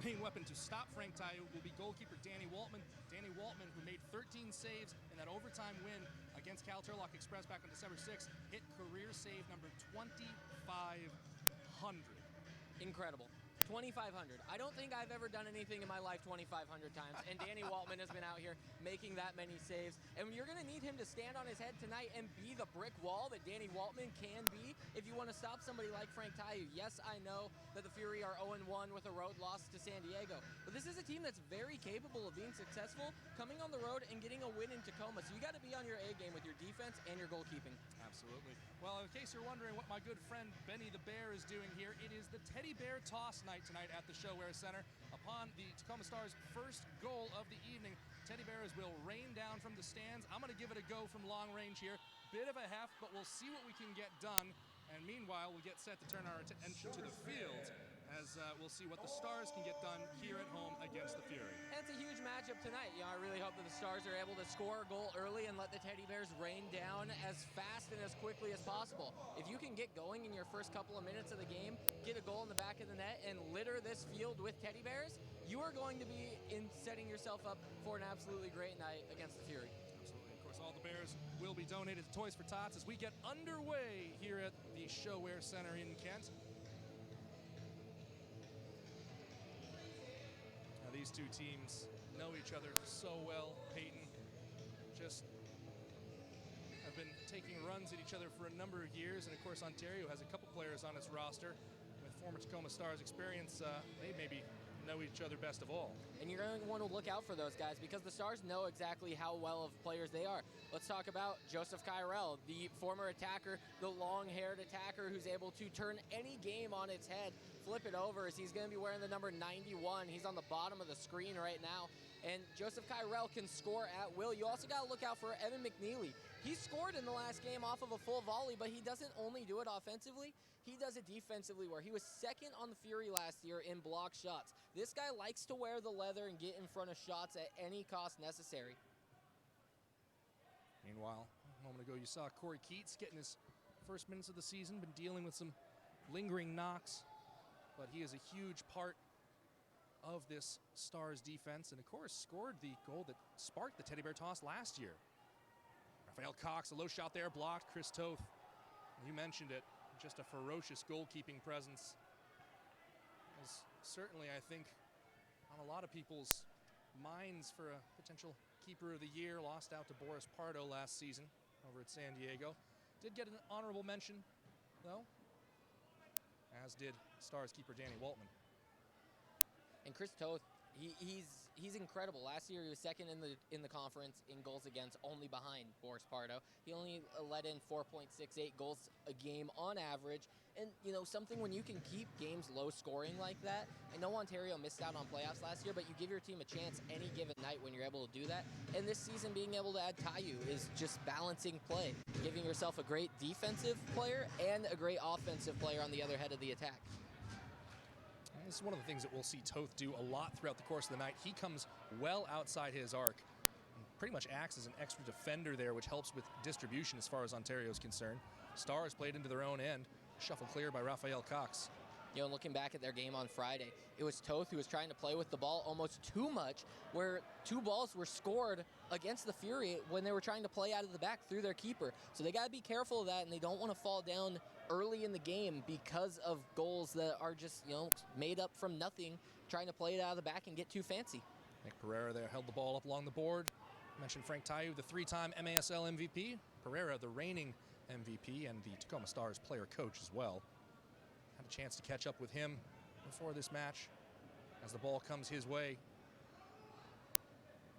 main weapon to stop Frank Taiu will be goalkeeper Danny Waltman. Danny Waltman, who made 13 saves in that overtime win against Cal Turlock Express back on December 6th, hit career save number 2,500. Incredible. 2,500. I don't think I've ever done anything in my life 2,500 times, and Danny Waltman has been out here making that many saves. And you're going to need him to stand on his head tonight and be the brick wall that Danny Waltman can be if you want to stop somebody like Frank Taiu. Yes, I know that the Fury are 0-1 with a road loss to San Diego, but this is a team that's very capable of being successful coming on the road and getting a win in Tacoma. So you got to be on your A game with your defense and your goalkeeping. Absolutely. Well, in case you're wondering what my good friend Benny the Bear is doing here, it is the Teddy Bear Toss night tonight at the ShoWare Center. Upon the Tacoma Stars' first goal of the evening, Teddy Bears will rain down from the stands. I'm going to give it a go from long range here. Bit of a heft, but we'll see what we can get done. And meanwhile, we'll get set to turn our attention to the field as we'll see what the Stars can get done here at home against the Fury. And it's a huge matchup tonight. I really hope that the Stars are able to score a goal early and let the Teddy Bears rain down as fast and as quickly as possible. If you can get going in your first couple of minutes of the game, get a goal in the back of the net, and litter this field with Teddy Bears, you are going to be setting yourself up for an absolutely great night against the Fury. Absolutely. Of course, all the Bears will be donated to Toys for Tots as we get underway here at the ShoWare Center in Kent. Now, these two teams know each other so well. Peyton just have been taking runs at each other for a number of years, and of course Ontario has a couple players on its roster with former Tacoma Stars experience. They maybe know each other best of all. And you're going to want to look out for those guys because the Stars know exactly how well of players they are. Let's talk about Joseph Kyrell, the former attacker, the long-haired attacker who's able to turn any game on its head, flip it over, as he's going to be wearing the number 91. He's on the bottom of the screen right now. And Joseph Kyrell can score at will. You also got to look out for Evan McNeely. He scored in the last game off of a full volley, but he doesn't only do it offensively, he does it defensively, where he was second on the Fury last year in block shots. This guy likes to wear the leather and get in front of shots at any cost necessary. Meanwhile, a moment ago you saw Corey Keats getting his first minutes of the season, been dealing with some lingering knocks, but he is a huge part of this Stars defense, and of course scored the goal that sparked the Teddy Bear Toss last year. Raphael Cox, a low shot there, blocked. Chris Toth, you mentioned it, just a ferocious goalkeeping presence. Was certainly, I think, on a lot of people's minds for a potential keeper of the year. Lost out to Boris Pardo last season over at San Diego. Did get an honorable mention, though, as did Stars keeper Danny Waltman. And Chris Toth, he's incredible. Last year he was second in the conference in goals against, only behind Boris Pardo. He only let in 4.68 goals a game on average. And something when you can keep games low scoring like that. I know Ontario missed out on playoffs last year, but you give your team a chance any given night when you're able to do that. And this season being able to add Taiu is just balancing play, giving yourself a great defensive player and a great offensive player on the other head of the attack. This is one of the things that we'll see Toth do a lot throughout the course of the night. He comes well outside his arc and pretty much acts as an extra defender there, which helps with distribution as far as Ontario is concerned. Stars played into their own end, shuffled clear by Raphael Cox. Looking back at their game on Friday, it was Toth who was trying to play with the ball almost too much, where 2 balls were scored against the Fury when they were trying to play out of the back through their keeper. So they got to be careful of that, and they don't want to fall down early in the game because of goals that are just, made up from nothing, trying to play it out of the back and get too fancy. Nick Pereira there held the ball up along the board. I mentioned Frank Taiu, the 3-time MASL MVP. Pereira, the reigning MVP and the Tacoma Stars player coach as well. Had a chance to catch up with him before this match as the ball comes his way.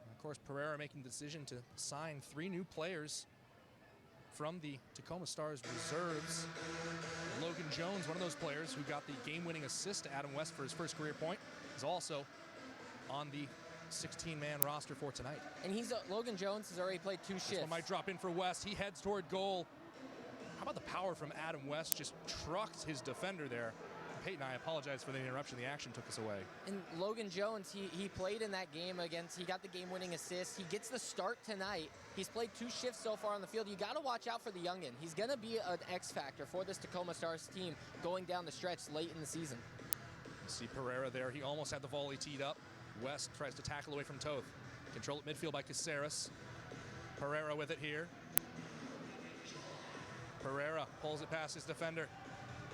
And of course, Pereira making the decision to sign 3 new players from the Tacoma Stars reserves. Logan Jones, one of those players who got the game-winning assist to Adam West for his first career point, is also on the 16-man roster for tonight. And Logan Jones has already played 2 shifts. This one might drop in for West. He heads toward goal. How about the power from Adam West? Just trucked his defender there. Peyton, I apologize for the interruption. The action took us away. And Logan Jones, he played in that game he got the game-winning assist. He gets the start tonight. He's played 2 shifts so far on the field. You got to watch out for the youngin. He's going to be an X factor for this Tacoma Stars team going down the stretch late in the season. See Pereira there. He almost had the volley teed up. West tries to tackle away from Toth. Control at midfield by Caceres. Pereira with it here. Pereira pulls it past his defender.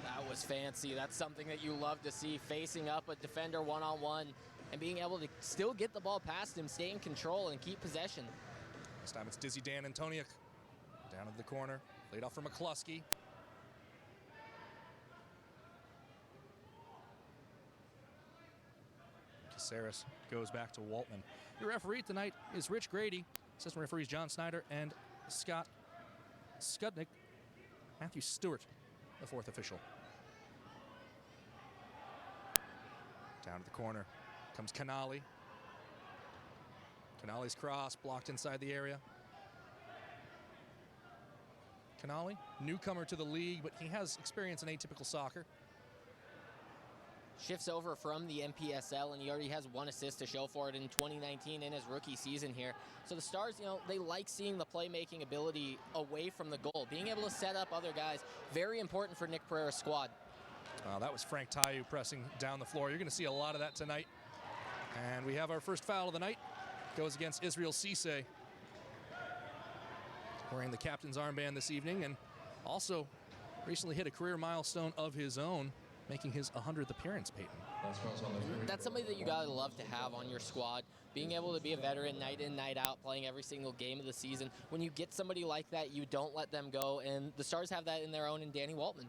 That was fancy. That's something that you love to see, facing up a defender one-on-one and being able to still get the ball past him, stay in control, and keep possession. This time it's Dizzy Dan Antoniuk. Down at the corner. Laid off for McCluskey. Caceres goes back to Waltman. Your referee tonight is Rich Grady. Assistant referees John Snyder and Scott Skudnick. Matthew Stewart, the fourth official. Down to the corner comes Canali. Canali's cross blocked inside the area. Canali, newcomer to the league, but he has experience in atypical soccer. Shifts over from the NPSL, and he already has 1 assist to show for it in 2019 in his rookie season here. So the Stars, they like seeing the playmaking ability away from the goal. Being able to set up other guys, very important for Nick Pereira's squad. That was Frank Tayu pressing down the floor. You're going to see a lot of that tonight. And we have our first foul of the night. Goes against Israel Cisse. Wearing the captain's armband this evening, and also recently hit a career milestone of his own, making his 100th appearance, Peyton. That's somebody that you gotta love to have on your squad. Being able to be a veteran night in, night out, playing every single game of the season. When you get somebody like that, you don't let them go, and the Stars have that in their own in Danny Waltman.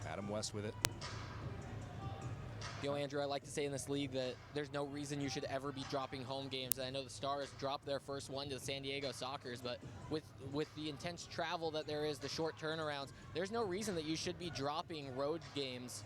Adam West with it. Andrew, I like to say in this league that there's no reason you should ever be dropping home games. And I know the Stars dropped their first one to the San Diego Sockers, but with the intense travel that there is, the short turnarounds, there's no reason that you should be dropping road games,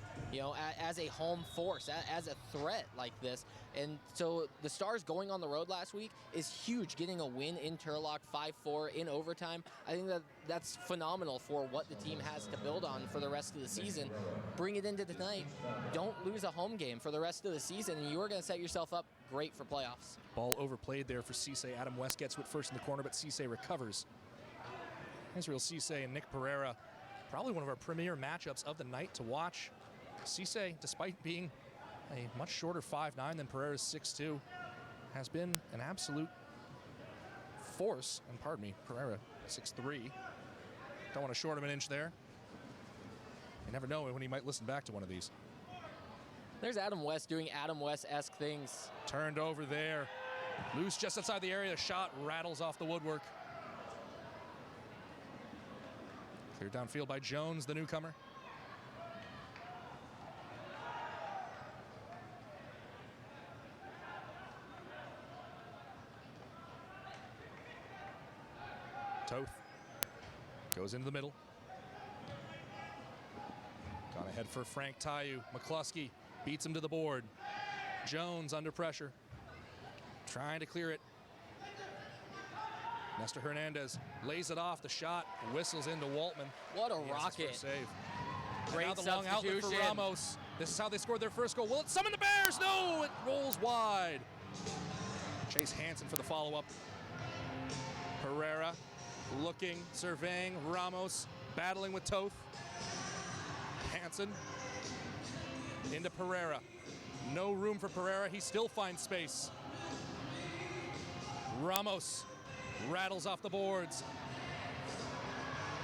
as a home force, as a threat like this. And so the Stars going on the road last week is huge. Getting a win in Turlock 5-4 in overtime, I think that's phenomenal for what the team has to build on for the rest of the season. Bring it into tonight. Don't lose a home game for the rest of the season, and you are going to set yourself up great for playoffs. Ball overplayed there for Cisse. Adam West gets it first in the corner, but Cisse recovers. Israel Cisse and Nick Pereira, probably one of our premier matchups of the night to watch. Cisse, despite being a much shorter 5'9" than Pereira's 6'2", has been an absolute force. And pardon me, Pereira 6'3". Don't want to short him an inch there. You never know when he might listen back to one of these. There's Adam West doing Adam West-esque things. Turned over there. Loose just outside the area. Shot rattles off the woodwork. Cleared downfield by Jones, the newcomer. Toth goes into the middle. Gone ahead for Frank Tayu. McCluskey beats him to the board. Jones under pressure. Trying to clear it. Nestor Hernandez lays it off. The shot whistles into Waltman. What a rocket. Save. Great the long outlet for Ramos. This is how they scored their first goal. Will it summon the Bears? No, it rolls wide. Chase Hansen for the follow-up. Pereira looking, surveying. Ramos battling with Toth. Hansen into Pereira. No room for Pereira. He still finds space. Ramos rattles off the boards.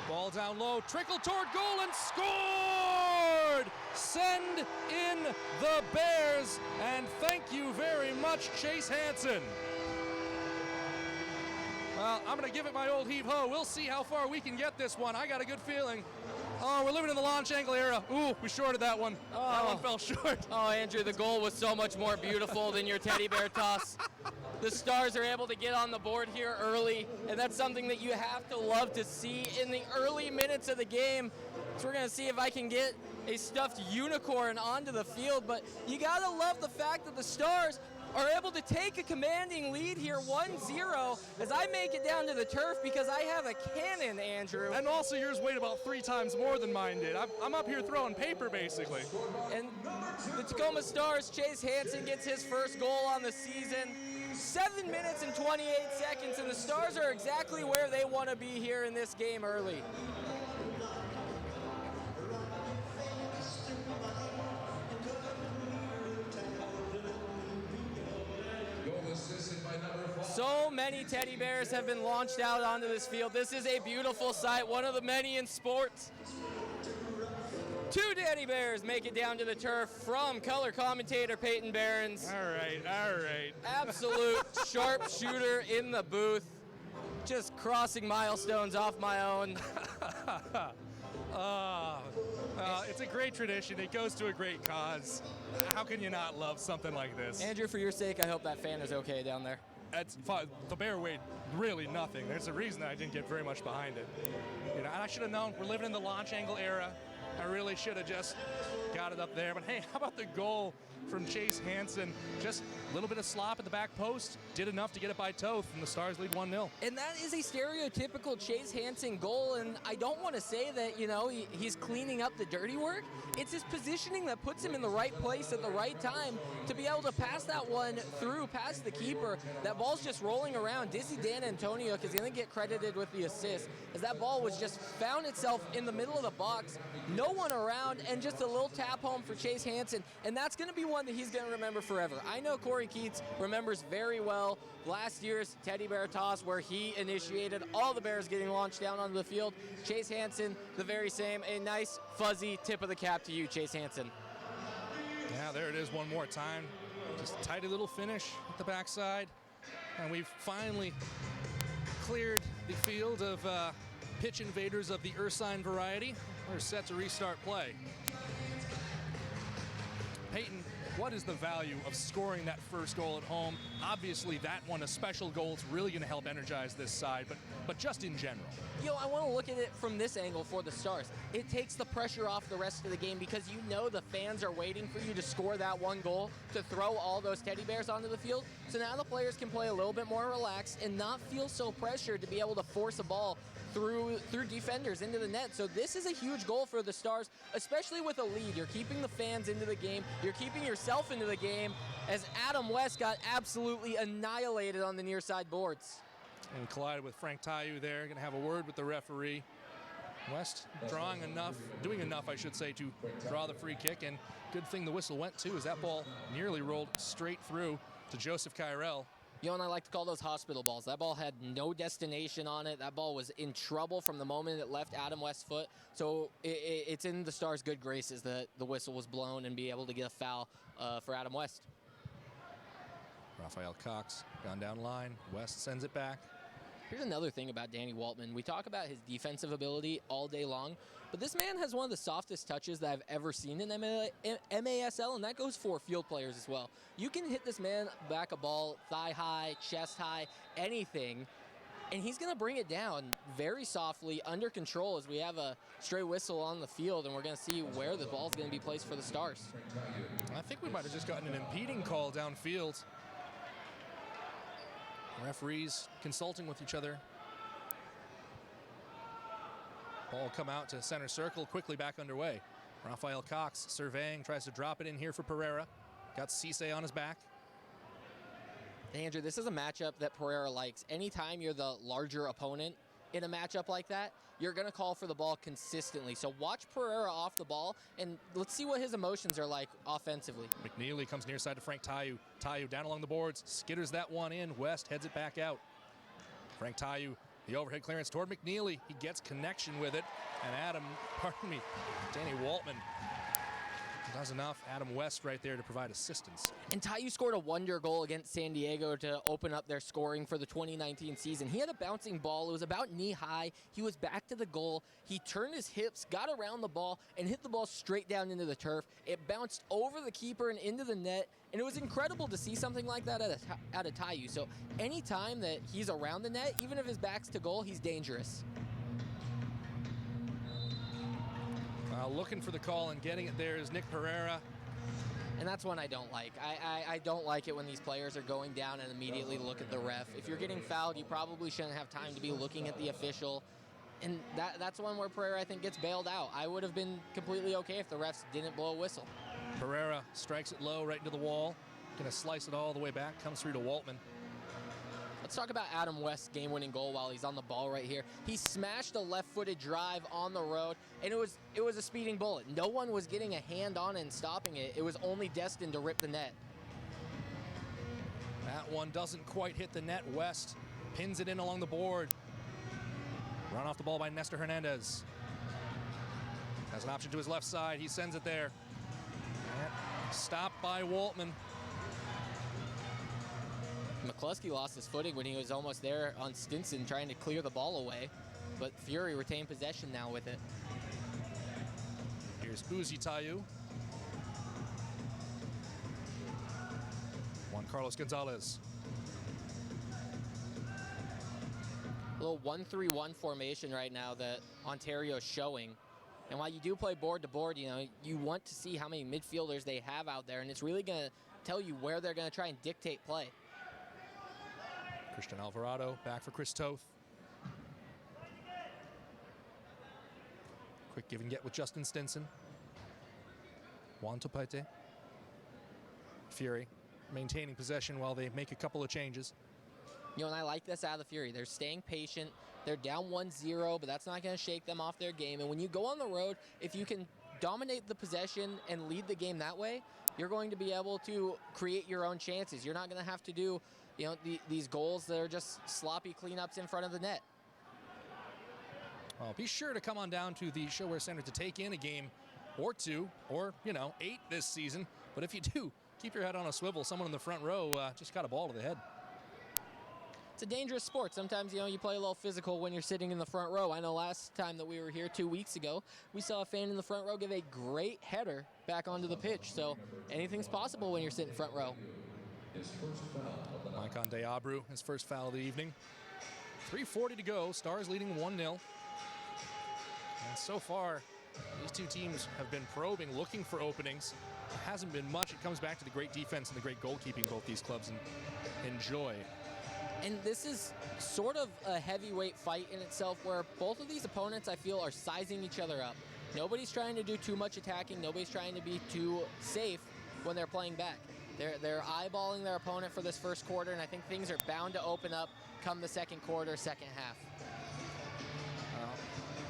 Ball down low, trickle toward goal and scored! Send in the Bears, and thank you very much, Chase Hansen. Well, I'm going to give it my old heave-ho. We'll see how far we can get this one. I got a good feeling. Oh, we're living in the launch angle era. Ooh, we shorted that one. Oh. That one fell short. Oh, Andrew, the goal was so much more beautiful than your teddy bear toss. The Stars are able to get on the board here early, and that's something that you have to love to see in the early minutes of the game. So we're going to see if I can get a stuffed unicorn onto the field, but you got to love the fact that the Stars are able to take a commanding lead here 1-0 as I make it down to the turf because I have a cannon, Andrew. And also yours weighed about 3 times more than mine did. I'm up here throwing paper, basically. And the Tacoma Stars, Chase Hansen gets his first goal on the season. 7 minutes and 28 seconds, and the Stars are exactly where they want to be here in this game early. So many teddy bears have been launched out onto this field. This is a beautiful sight, one of the many in sports. 2 teddy bears make it down to the turf from color commentator Peyton Behrens. All right. Absolute sharpshooter in the booth. Just crossing milestones off my own. It's a great tradition. It goes to a great cause. How can you not love something like this? Andrew, for your sake, I hope that fan is okay down there. That's the bear weighed really nothing. There's a reason that I didn't get very much behind it. And I should have known. We're living in the launch angle era. I really should have just got it up there. But hey, how about the goal from Chase Hansen? Just a little bit of slop at the back post. Did enough to get it by Toth, and the Stars lead 1-0. And that is a stereotypical Chase Hansen goal, and I don't want to say that, he's cleaning up the dirty work. It's his positioning that puts him in the right place at the right time to be able to pass that one through past the keeper. That ball's just rolling around. Dizzy Dan Antonio is going to get credited with the assist, as that ball was just found itself in the middle of the box, no one around, and just a little tap home for Chase Hansen, and that's going to be one that he's going to remember forever. I know Corey Keats remembers very well last year's teddy bear toss where he initiated all the bears getting launched down onto the field. Chase Hansen, the very same. A nice fuzzy tip of the cap to you, Chase Hansen. Yeah, there it is one more time. Just a tidy little finish at the backside. And we've finally cleared the field of pitch invaders of the Ursine variety. We're set to restart play. Peyton, what is the value of scoring that first goal at home? Obviously, that one, a special goal, is really going to help energize this side, but just in general. I want to look at it from this angle for the Stars. It takes the pressure off the rest of the game because the fans are waiting for you to score that one goal to throw all those teddy bears onto the field. So now the players can play a little bit more relaxed and not feel so pressured to be able to force a ball through defenders into the net. So this is a huge goal for the Stars, especially with a lead. You're keeping the fans into the game. You're keeping yourself into the game as Adam West got absolutely annihilated on the near side boards. And collided with Frank Tayu there. Going to have a word with the referee. West doing enough, I should say, to draw the free kick. And good thing the whistle went too, as that ball nearly rolled straight through to Joseph Kyrell. And I like to call those hospital balls. That ball had no destination on it. That ball was in trouble from the moment it left Adam West's foot. So it's in the Stars' good graces that the whistle was blown and be able to get a foul for Adam West. Raphael Cox gone down line. West sends it back. Here's another thing about Danny Waltman. We talk about his defensive ability all day long, but this man has one of the softest touches that I've ever seen in MASL, and that goes for field players as well. You can hit this man back a ball, thigh high, chest high, anything, and he's going to bring it down very softly, under control, as we have a stray whistle on the field, and we're going to see where the ball's going to be placed for the Stars. I think we might have just gotten an impeding call downfield. Referees consulting with each other. Ball come out to center circle, quickly back underway. Raphael Cox surveying, tries to drop it in here for Pereira. Got Cisse on his back. Andrew, this is a matchup that Pereira likes. Anytime you're the larger opponent in a matchup like that, you're going to call for the ball consistently. So watch Pereira off the ball, and let's see what his emotions are like offensively. McNeely comes near side to Frank Tayu. Tayu down along the boards, skitters that one in. West heads it back out. Frank Tayu, the overhead clearance toward McNeely. He gets connection with it, and Danny Waltman does enough. Adam West right there to provide assistance. And Tayu scored a wonder goal against San Diego to open up their scoring for the 2019 season. He had a bouncing ball. It was about knee high. He was back to the goal. He turned his hips, got around the ball, and hit the ball straight down into the turf. It bounced over the keeper and into the net, and it was incredible to see something like that out of Tayu. So anytime that he's around the net, even if his back's to goal, he's dangerous. Looking for the call and getting it there is Nick Pereira. And that's one I don't like. I don't like it when these players are going down and immediately look at the ref. If you're getting fouled, you probably shouldn't have time to be looking at the official. And that's one where Pereira, I think, gets bailed out. I would have been completely okay if the refs didn't blow a whistle. Pereira strikes it low right into the wall. Going to slice it all the way back. Comes through to Waltman. Let's talk about Adam West's game-winning goal while he's on the ball right here. He smashed a left-footed drive on the road, and it was a speeding bullet. No one was getting a hand on it and stopping it. It was only destined to rip the net. That one doesn't quite hit the net. West pins it in along the board. Run off the ball by Nestor Hernandez. Has an option to his left side. He sends it there. And stopped by Waltman. McCluskey lost his footing when he was almost there on Stinson trying to clear the ball away, but Fury retained possession now with it. Here's Uzi Tayu. Juan Carlos Gonzalez. A little 1-3-1 formation right now that Ontario's showing. And while you do play board to board, you know, you want to see how many midfielders they have out there, and it's really going to tell you where they're going to try and dictate play. Christian Alvarado back for Chris Toth. Quick give and get with Justin Stinson. Juan Topete. Fury maintaining possession while they make a couple of changes. You know, and I like this out of the Fury. They're staying patient. They're down 1-0, but that's not going to shake them off their game. And when you go on the road, if you can dominate the possession and lead the game that way, you're going to be able to create your own chances. You're not going to have to do, you know, these goals that are just sloppy cleanups in front of the net. Well, be sure to come on down to the ShoWare Center to take in a game or two, or, you know, 8 this season. But if you do, keep your head on a swivel. Someone in the front row just got a ball to the head. It's a dangerous sport. Sometimes, you know, you play a little physical when you're sitting in the front row. I know last time that we were here 2 weeks ago, we saw a fan in the front row give a great header back onto the pitch. So anything's possible when you're sitting front row. Maicon Deabru, his first foul of the evening. 3:40 to go. Stars leading 1-0. And so far, these two teams have been probing, looking for openings. There hasn't been much. It comes back to the great defense and the great goalkeeping both these clubs enjoy. And this is sort of a heavyweight fight in itself where both of these opponents, I feel, are sizing each other up. Nobody's trying to do too much attacking. Nobody's trying to be too safe when they're playing back. They're eyeballing their opponent for this first quarter, and I think things are bound to open up come the second quarter, second half.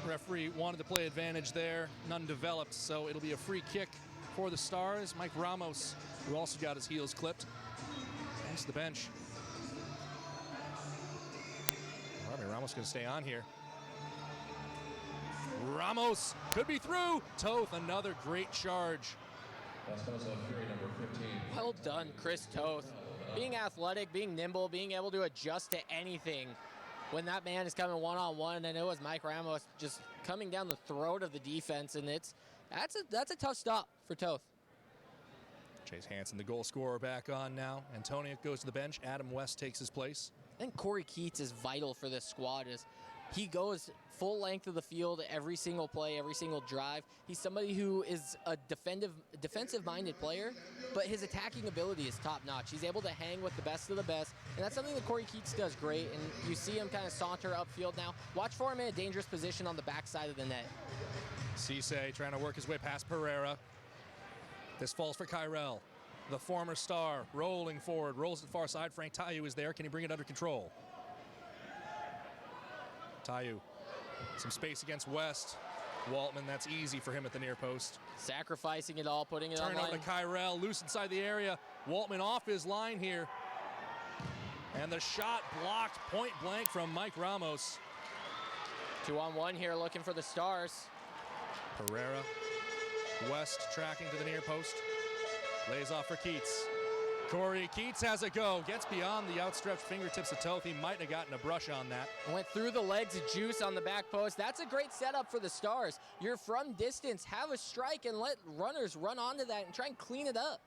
Referee wanted to play advantage there. None developed, so it'll be a free kick for the Stars. Mike Ramos, who also got his heels clipped, comes to the bench. Ramos going to stay on here. Ramos could be through. Toth, another great charge. Well done, Chris Toth. Being athletic, being nimble, being able to adjust to anything when that man is coming one-on-one, and it was Mike Ramos just coming down the throat of the defense, and that's a tough stop for Toth. Chase Hansen, the goal scorer, back on now. Antonio goes to the bench. Adam West takes his place. I think Corey Keats is vital for this squad. As he goes full length of the field every single play, every single drive. He's somebody who is a defensive-minded player, but his attacking ability is top-notch. He's able to hang with the best of the best, and that's something that Corey Keats does great, and you see him kind of saunter upfield now. Watch for him in a dangerous position on the backside of the net. Cisse trying to work his way past Pereira. This falls for Kyrell. The former Star rolling forward, rolls to the far side. Frank Tayu is there. Can he bring it under control? Tayu, some space against West. Waltman, that's easy for him at the near post. Sacrificing it all, putting it on Turn line. over to Kyrell, loose inside the area. Waltman off his line here. And the shot blocked point blank from Mike Ramos. 2-on-1 here, looking for the Stars. Pereira, West tracking to the near post. Lays off for Keats. Corey Keats has a go. Gets beyond the outstretched fingertips of Toth. He might have gotten a brush on that. Went through the legs of Juice on the back post. That's a great setup for the Stars. You're from distance. Have a strike and let runners run onto that and try and clean it up.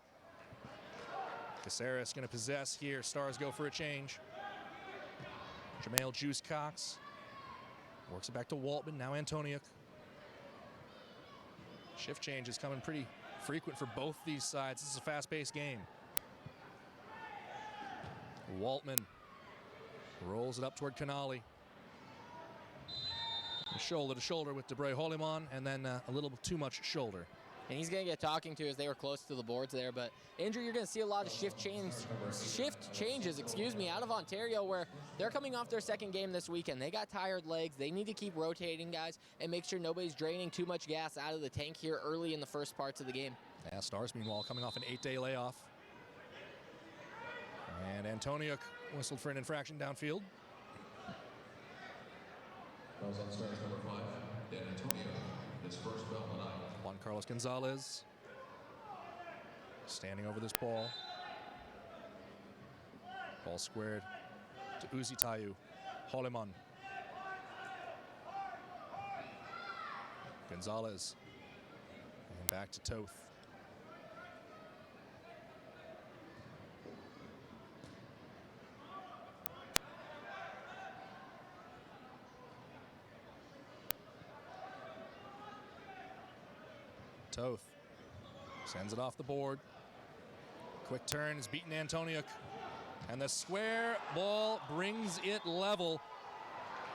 Caceres going to possess here. Stars go for a change. Jamail Juice Cox works it back to Waltman. Now Antoniuk. Shift change is coming pretty frequent for both these sides. This is a fast-paced game. Waltman rolls it up toward Canali. Shoulder to shoulder with Debre Holimon, and then a little too much shoulder. And he's going to get talking to as they were close to the boards there. But Andrew, you're going to see a lot of shift changes, out of Ontario, where they're coming off their second game this weekend. They got tired legs. They need to keep rotating guys and make sure nobody's draining too much gas out of the tank here early in the first parts of the game. Yeah, Stars, meanwhile, coming off an 8-day layoff. And Antoniuk whistled for an infraction downfield. That was on Stars number 5, Dan Antonio, his first bell of the night. Juan Carlos Gonzalez standing over this ball. Ball squared to Uzi Tayu. Holimon. Gonzalez. And back to Toth. Toth sends it off the board. Quick turn is beaten Antoniuk. And the square ball brings it level.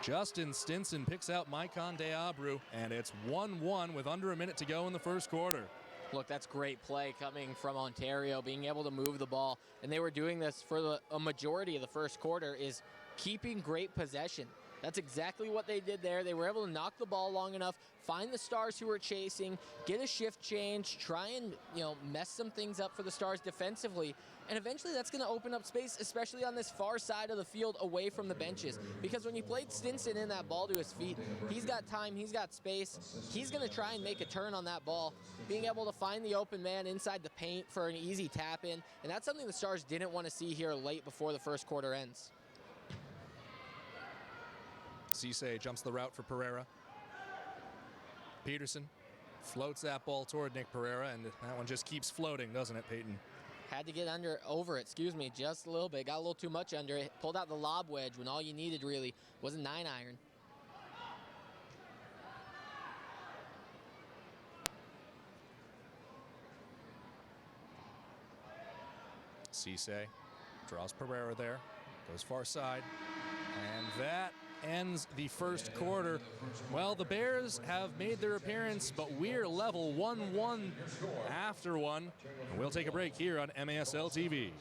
Justin Stinson picks out Maicon Deabru, and it's 1-1 with under a minute to go in the first quarter. Look, that's great play coming from Ontario, being able to move the ball. And they were doing this for a majority of the first quarter, is keeping great possession. That's exactly what they did there. They were able to knock the ball long enough, find the Stars who were chasing, get a shift change, try and mess some things up for the Stars defensively. And eventually that's going to open up space, especially on this far side of the field away from the benches. Because when you played Stinson in that ball to his feet, he's got time, he's got space. He's going to try and make a turn on that ball, being able to find the open man inside the paint for an easy tap in. And that's something the Stars didn't want to see here late before the first quarter ends. Cisse jumps the route for Pereira. Peterson floats that ball toward Nick Pereira, and that one just keeps floating, doesn't it, Peyton? Had to get over it, just a little bit. Got a little too much under it. Pulled out the lob wedge when all you needed really was a 9-iron. Cisse draws Pereira there, goes far side, and that ends the first quarter. Well, the Bears have made their appearance, but we're level 1-1 after one. And we'll take a break here on MASL TV.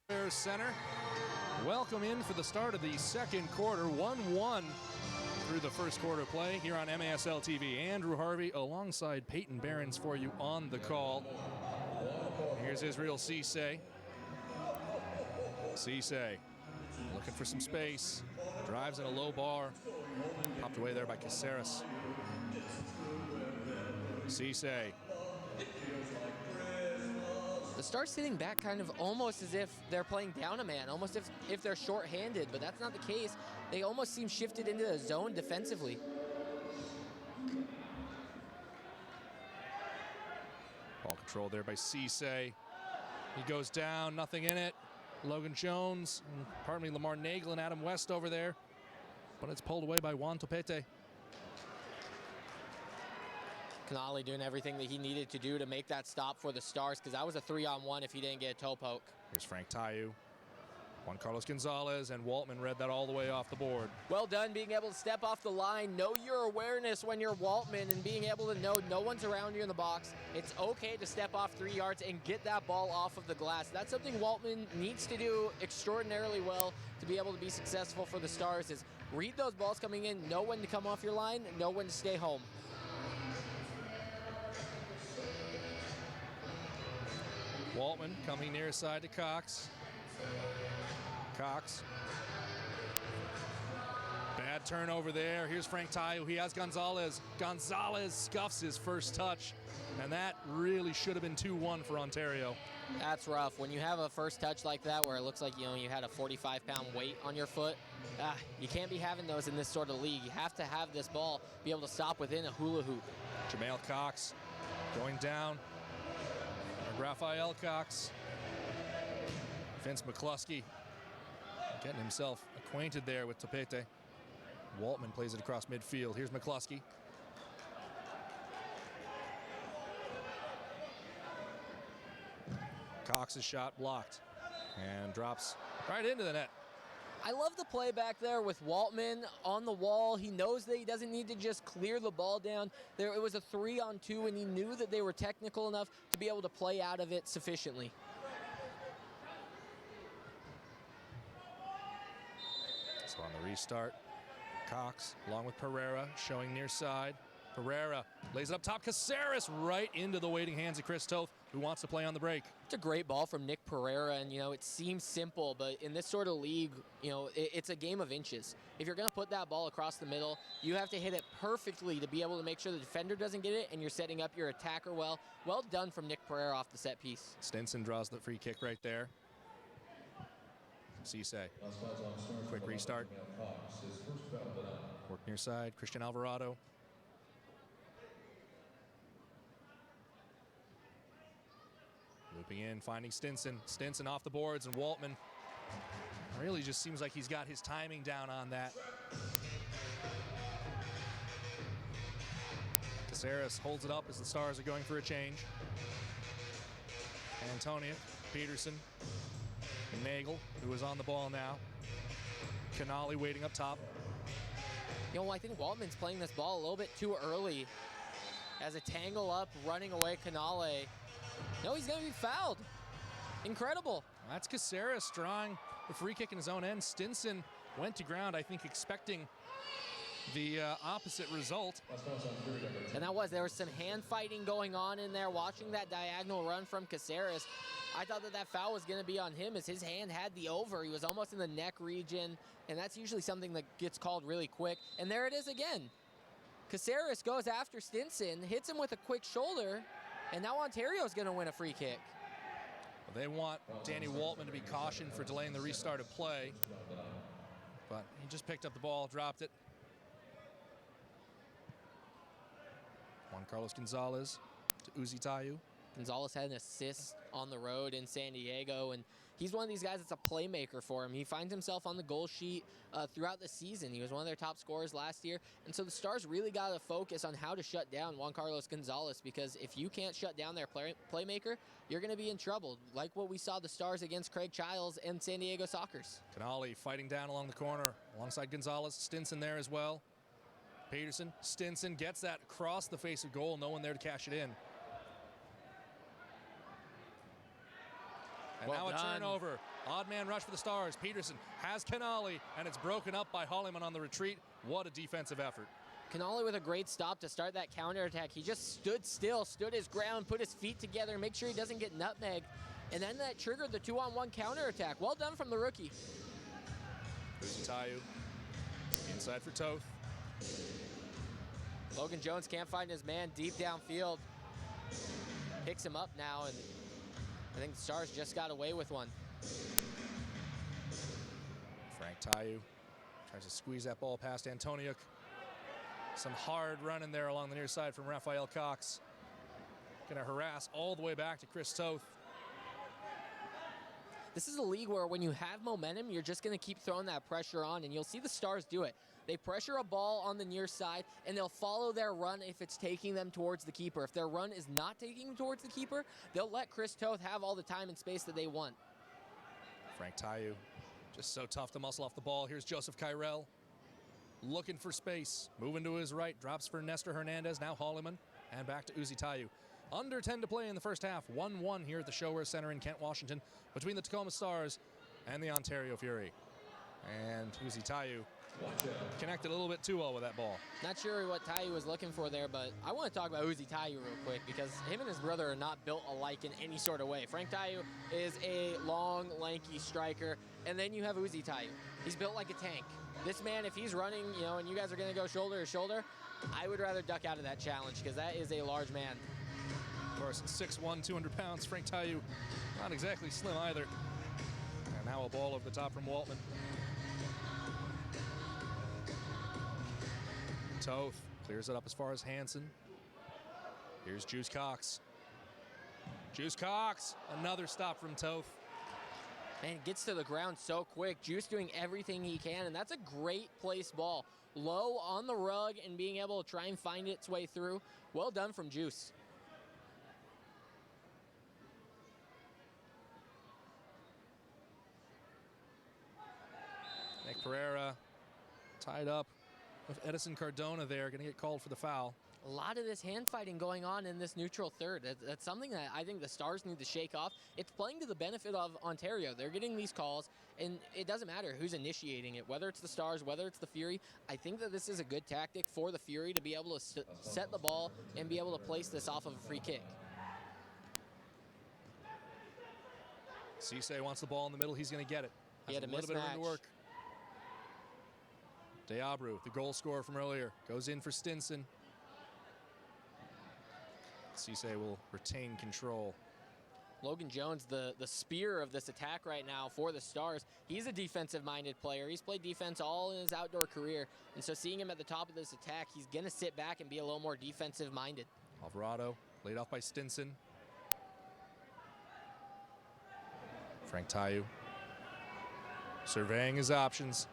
Bears center. Welcome in for the start of the second quarter. 1-1 through the first quarter play here on MASL TV. Andrew Harvey alongside Peyton Behrens for you on the call. Here's Israel Cisse. Cisse looking for some space. Drives in a low bar. Popped away there by Caceres. Cisse. The Stars sitting back kind of almost as if they're playing down a man, almost if they're short-handed, but that's not the case. They almost seem shifted into the zone defensively. Ball control there by Cisse. He goes down, nothing in it. Logan Jones, and pardon me, Lamar Nagel and Adam West over there. But it's pulled away by Juan Topete. Canale doing everything that he needed to do to make that stop for the Stars, because that was a 3-on-1 if he didn't get a toe poke. Here's Frank Tayu. Juan Carlos Gonzalez and Waltman read that all the way off the board. Well done being able to step off the line, know your awareness when you're Waltman, and being able to know no one's around you in the box. It's okay to step off 3 yards and get that ball off of the glass. That's something Waltman needs to do extraordinarily well to be able to be successful for the Stars, is read those balls coming in, know when to come off your line, know when to stay home. Waltman coming near side to Cox. Cox. Bad turnover there. Here's Frank Tayu. He has Gonzalez. Gonzalez scuffs his first touch. And that really should have been 2-1 for Ontario. That's rough. When you have a first touch like that where it looks like, you had a 45-pound weight on your foot, you can't be having those in this sort of league. You have to have this ball be able to stop within a hula hoop. Jamel Cox going down. Raphael Cox. Vince McCluskey getting himself acquainted there with Topete. Waltman plays it across midfield. Here's McCluskey. Cox's shot blocked and drops right into the net. I love the play back there with Waltman on the wall. He knows that he doesn't need to just clear the ball down. It was a 3-on-2, and he knew that they were technical enough to be able to play out of it sufficiently. So on the restart, Cox along with Pereira showing near side. Pereira lays it up top. Caceres right into the waiting hands of Chris Toth, who wants to play on the break. It's a great ball from Nick Pereira, and it seems simple, but in this sort of league, it's a game of inches. If you're going to put that ball across the middle, you have to hit it perfectly to be able to make sure the defender doesn't get it, and you're setting up your attacker well. Well done from Nick Pereira off the set piece. Stinson draws the free kick right there. Cisse. Quick restart. Work near side. Christian Alvarado. Looping in, finding Stinson. Stinson off the boards, and Waltman really just seems like he's got his timing down on that. Caceres holds it up as the Stars are going for a change. Antonia, Peterson, Nagel, who is on the ball now. Canale waiting up top. I think Waltman's playing this ball a little bit too early. As a tangle up, running away Canale. No, he's going to be fouled. Incredible. That's Caceres drawing the free kick in his own end. Stinson went to ground, I think, expecting the opposite result. And there was some hand fighting going on in there. Watching that diagonal run from Caceres, I thought that foul was going to be on him, as his hand had the over. He was almost in the neck region, and that's usually something that gets called really quick. And there it is again. Caceres goes after Stinson, hits him with a quick shoulder, and now Ontario's going to win a free kick. Well, they want Danny Waltman to be cautioned for delaying the restart of play, but he just picked up the ball, dropped it. Juan Carlos Gonzalez to Uzi Tayu. Gonzalez had an assist on the road in San Diego, and he's one of these guys that's a playmaker for him. He finds himself on the goal sheet throughout the season. He was one of their top scorers last year, and so the Stars really got to focus on how to shut down Juan Carlos Gonzalez, because if you can't shut down their playmaker, you're going to be in trouble, like what we saw the Stars against Craig Childs and San Diego Sockers. Canale fighting down along the corner alongside Gonzalez. Stinson there as well. Peterson, Stinson gets that across the face of goal. No one there to cash it in. And Well now a done. turnover. Odd man rush for the Stars. Peterson has Canali, and it's broken up by Holliman on the retreat. What a defensive effort. Canali with a great stop to start that counterattack. He just stood still, stood his ground, put his feet together, make sure he doesn't get nutmegged. And then that triggered the 2-on-1 counterattack. Well done from the rookie. Tayu inside for Toth. Logan Jones can't find his man deep downfield. Picks him up now, and I think the Stars just got away with one. Frank Tayu tries to squeeze that ball past Antoniuk. Some hard running there along the near side from Raphael Cox. Gonna harass all the way back to Chris Toth. This is a league where when you have momentum, you're just going to keep throwing that pressure on, and you'll see the Stars do it. They pressure a ball on the near side, and they'll follow their run if it's taking them towards the keeper. If their run is not taking them towards the keeper, they'll let Chris Toth have all the time and space that they want. Frank Tayu just so tough to muscle off the ball. Here's Joseph Kyrell looking for space. Moving to his right, drops for Nestor Hernandez, now Holliman, and back to Uzi Tayu. Under 10 to play in the first half. 1-1 here at the Showware Center in Kent, Washington, between the Tacoma Stars and the Ontario Fury. And Uzi Tayu connected a little bit too well with that ball. Not sure what Tayu was looking for there, but I want to talk about Uzi Tayu real quick because him and his brother are not built alike in any sort of way. Frank Tayu is a long, lanky striker, and then you have Uzi Tayu. He's built like a tank. This man, if he's running, and you guys are going to go shoulder to shoulder, I would rather duck out of that challenge because that is a large man. Of course, 6'1", 200 pounds. Frank Tayu, not exactly slim either. And now a ball over the top from Waltman. Toth clears it up as far as Hansen. Here's Juice Cox. Juice Cox, another stop from Toth. Man, gets to the ground so quick. Juice doing everything he can, and that's a great place ball. Low on the rug and being able to try and find its way through. Well done from Juice. Nick Pereira tied up with Edison Cardona there, going to get called for the foul. A lot of this hand fighting going on in this neutral third. That's something that I think the Stars need to shake off. It's playing to the benefit of Ontario. They're getting these calls, and it doesn't matter who's initiating it, whether it's the Stars, whether it's the Fury. I think that this is a good tactic for the Fury to be able to set the ball and be able to place this off of a free kick. Cisse wants the ball in the middle. He's going to get it. He had a little bit of room to mismatch. work. Deabru, the goal scorer from earlier, goes in for Stinson. Cisse will retain control. Logan Jones, the spear of this attack right now for the Stars. He's a defensive-minded player. He's played defense all in his outdoor career. And so seeing him at the top of this attack, he's going to sit back and be a little more defensive-minded. Alvarado, laid off by Stinson. Frank Tayu surveying his options.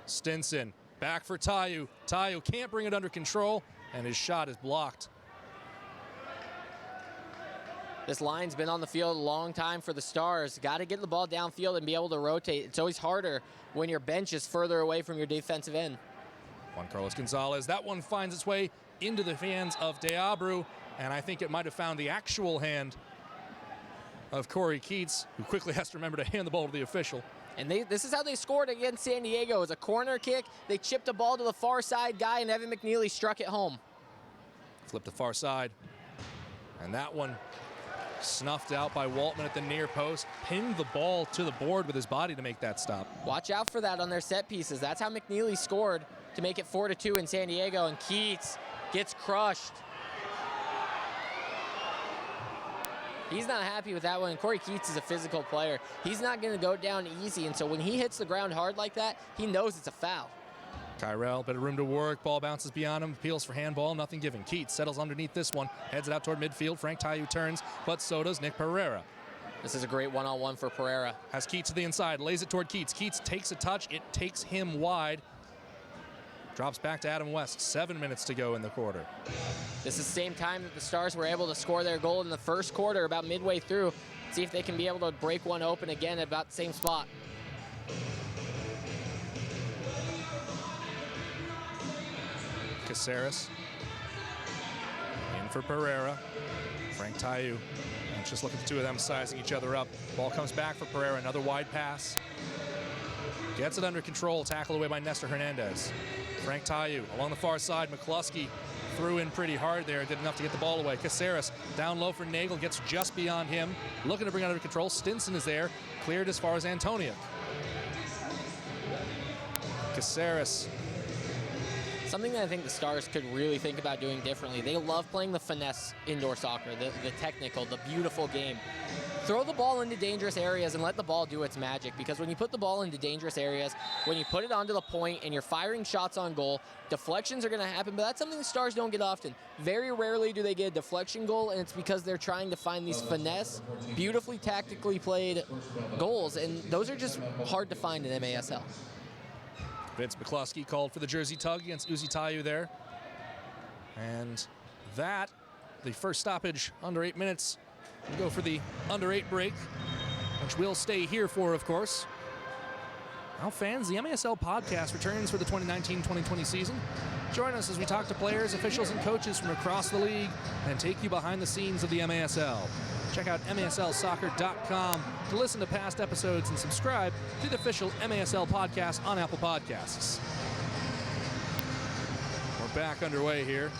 Stinson, back for Tayu. Tayu can't bring it under control, and his shot is blocked. This line's been on the field a long time for the Stars. Got to get the ball downfield and be able to rotate. It's always harder when your bench is further away from your defensive end. Juan Carlos Gonzalez, that one finds its way into the hands of Deabru, and I think it might have found the actual hand of Corey Keats, who quickly has to remember to hand the ball to the official. And this is how they scored against San Diego. It was a corner kick. They chipped a ball to the far side guy, and Evan McNeely struck it home. Flip the far side, and that one snuffed out by Waltman at the near post, pinned the ball to the board with his body to make that stop. Watch out for that on their set pieces. That's how McNeely scored to make it 4-2 in San Diego, and Keats gets crushed. He's not happy with that one. Corey Keats is a physical player. He's not going to go down easy, and so when he hits the ground hard like that, he knows it's a foul. Kyrell, bit of room to work. Ball bounces beyond him. Appeals for handball. Nothing given. Keats settles underneath this one. Heads it out toward midfield. Frank Tayu turns, but so does Nick Pereira. This is a great one-on-one for Pereira. Has Keats to the inside. Lays it toward Keats. Keats takes a touch. It takes him wide. Drops back to Adam West. 7 minutes to go in the quarter. This is the same time that the Stars were able to score their goal in the first quarter, about midway through. See if they can be able to break one open again at about the same spot. Caceres in for Pereira. Frank Tayu. And just look at the two of them sizing each other up. Ball comes back for Pereira, another wide pass. Gets it under control, tackled away by Nestor Hernandez. Frank Tayu along the far side. McCluskey threw in pretty hard there, did enough to get the ball away. Caceres down low for Nagel, gets just beyond him. Looking to bring it under control. Stinson is there, cleared as far as Antoniuk. Caceres. Something that I think the Stars could really think about doing differently. They love playing the finesse indoor soccer, the technical, the beautiful game. Throw the ball into dangerous areas and let the ball do its magic, because when you put the ball into dangerous areas, when you put it onto the point and you're firing shots on goal, deflections are going to happen, but that's something the Stars don't get often. Very rarely do they get a deflection goal, and it's because they're trying to find these finesse, beautifully tactically played goals, and those are just hard to find in MASL. Vince McCluskey called for the jersey tug against Uzi Tayu there. And that, the first stoppage under 8 minutes. We'll go for the under 8 break, which we'll stay here for, of course. Now, fans, the MASL podcast returns for the 2019-2020 season. Join us as we talk to players, officials, and coaches from across the league and take you behind the scenes of the MASL. Check out MASLsoccer.com to listen to past episodes and subscribe to the official MASL podcast on Apple Podcasts. We're back underway here.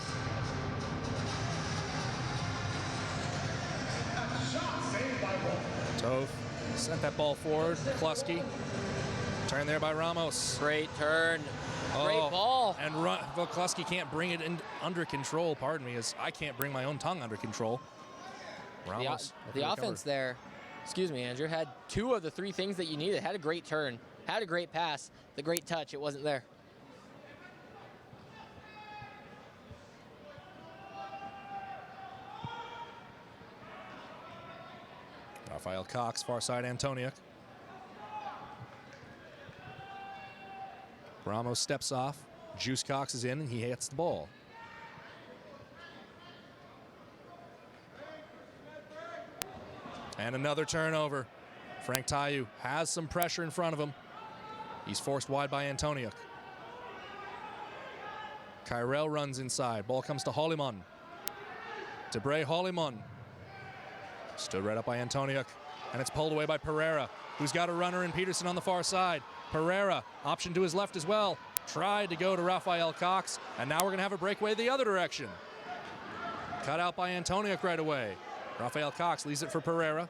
Tove sent that ball forward. McCluskey. Turn there by Ramos. Great turn. Great ball. And McCluskey can't bring it in under control, pardon me, as I can't bring my own tongue under control. Ramos. The offense there, excuse me, Andrew, had 2 of the 3 things that you needed. Had a great turn, had a great pass, the great touch, it wasn't there. Rafael Cox, far side Antoniuk. Ramos steps off. Juice Cox is in and he hits the ball. And another turnover. Frank Tayu has some pressure in front of him. He's forced wide by Antoniuk. Kyrell runs inside. Ball comes to Holliman. Debre Holliman. Stood right up by Antoniuk. And it's pulled away by Pereira, who's got a runner in Peterson on the far side. Pereira, option to his left as well. Tried to go to Rafael Cox. And now we're going to have a breakaway the other direction. Cut out by Antoniuk right away. Rafael Cox leaves it for Pereira.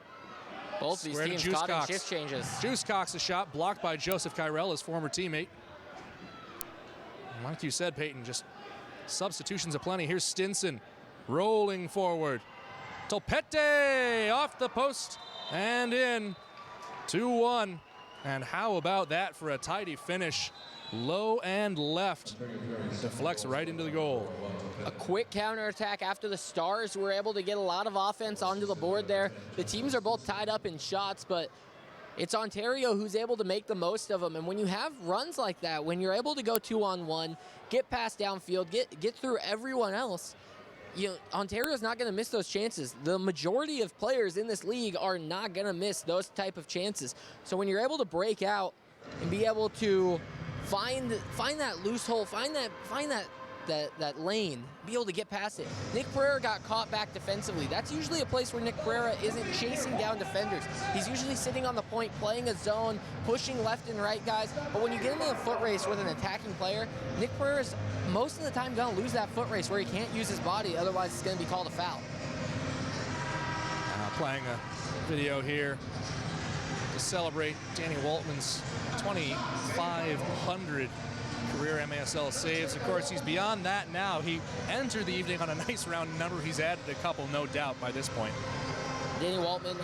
Both these teams caught in shift changes. Juice Cox's shot blocked by Joseph Kyrell, his former teammate. Like you said, Peyton, just substitutions aplenty. Here's Stinson rolling forward. Tolpete off the post and in. 2-1. And how about that for a tidy finish? Low and left. Deflects right into the goal. A quick counterattack after the Stars were able to get a lot of offense onto the board there. The teams are both tied up in shots, but it's Ontario who's able to make the most of them. And when you have runs like that, when you're able to go 2-on-1, get past downfield, get through everyone else, Ontario's not going to miss those chances. The majority of players in this league are not going to miss those type of chances. So when you're able to break out and be able to find that loose hole, find that lane, be able to get past it. Nick Pereira got caught back defensively. That's usually a place where Nick Pereira isn't chasing down defenders. He's usually sitting on the point, playing a zone, pushing left and right guys. But when you get him in a foot race with an attacking player, Nick Pereira's most of the time going to lose that foot race where he can't use his body, otherwise it's going to be called a foul. Playing a video here to celebrate Danny Waltman's 2,500 career MASL saves. Of course, he's beyond that now. He entered the evening on a nice round number. He's added a couple, no doubt, by this point. Danny Waltman,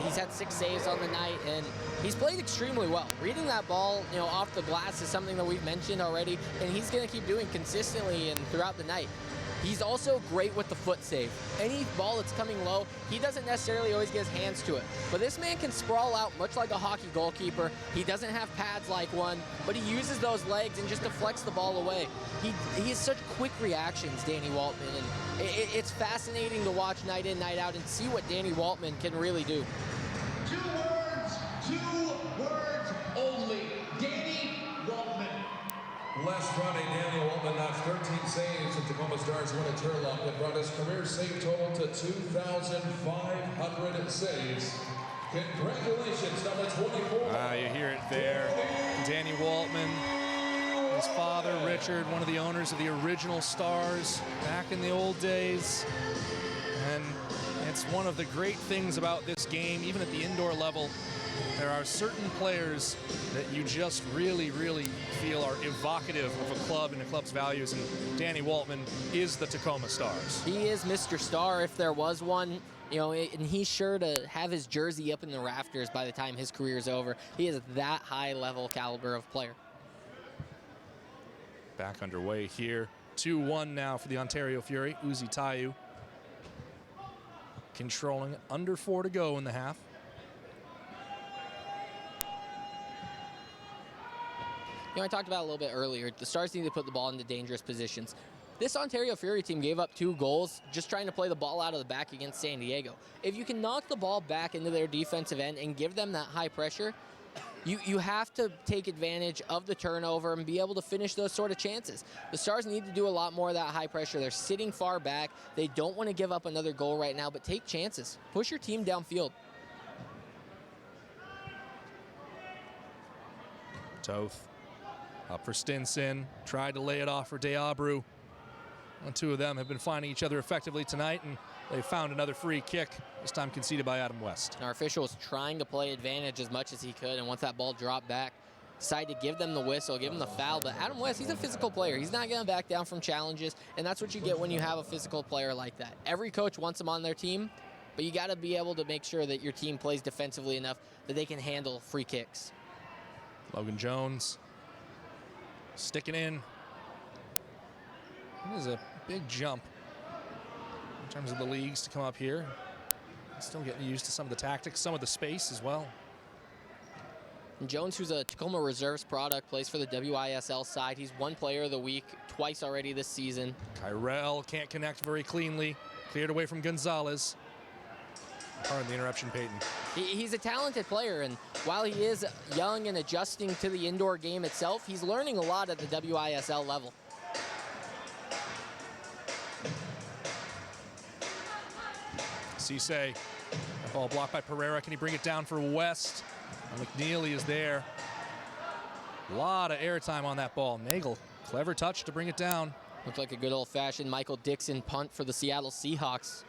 he's had 6 saves on the night, and he's played extremely well. Reading that ball, off the glass is something that we've mentioned already, and he's going to keep doing consistently and throughout the night. He's also great with the foot save. Any ball that's coming low, he doesn't necessarily always get his hands to it. But this man can sprawl out much like a hockey goalkeeper. He doesn't have pads like one, but he uses those legs and just deflects the ball away. He has such quick reactions, Danny Waltman, and it's fascinating to watch night in, night out and see what Danny Waltman can really do. 2 words only. Danny Waltman. Less running, Danny Waltman, that's 13 saves, and Tacoma Stars win a Turlock that brought his career save total to 2,500 saves. Congratulations, number 24. You hear it there. Danny Waltman, his father, Richard, one of the owners of the original Stars back in the old days. And it's one of the great things about this game, even at the indoor level. There are certain players that you just really, really feel are evocative of a club and a club's values, and Danny Waltman is the Tacoma Stars. He is Mr. Star if there was one, you know, and he's sure to have his jersey up in the rafters by the time his career is over. He is that high level caliber of player. Back underway here. 2-1 now for the Ontario Fury. Uzi Tayu controlling it. Under 4 to go in the half. You know, I talked about a little bit earlier, the Stars need to put the ball into dangerous positions. This Ontario Fury team gave up 2 goals just trying to play the ball out of the back against San Diego. If you can knock the ball back into their defensive end and give them that high pressure, you have to take advantage of the turnover and be able to finish those sort of chances. The Stars need to do a lot more of that high pressure. They're sitting far back. They don't want to give up another goal right now, but take chances. Push your team downfield. Toth up for Stinson. Tried to lay it off for Deabru. The two of them have been finding each other effectively tonight, and they found another free kick, this time conceded by Adam West. Our official was trying to play advantage as much as he could, and once that ball dropped back, decided to give them the whistle, give them the foul. But Adam West, he's a physical player. He's not going to back down from challenges, and that's what you get when you have a physical player like that. Every coach wants him on their team, but you got to be able to make sure that your team plays defensively enough that they can handle free kicks. Logan Jones sticking in. It is a big jump in terms of the leagues to come up here. Still getting used to some of the tactics, some of the space as well. And Jones, who's a Tacoma Reserves product, plays for the WISL side. He's won Player of the Week twice already this season. Kyrell can't connect very cleanly. Cleared away from Gonzalez. Pardon the interruption, Peyton. He's a talented player, and while he is young and adjusting to the indoor game itself, he's learning a lot at the WISL level. Cisse, that ball blocked by Pereira. Can he bring it down for West? McNeely is there. A lot of airtime on that ball. Nagel, clever touch to bring it down. Looked like a good old-fashioned Michael Dixon punt for the Seattle Seahawks.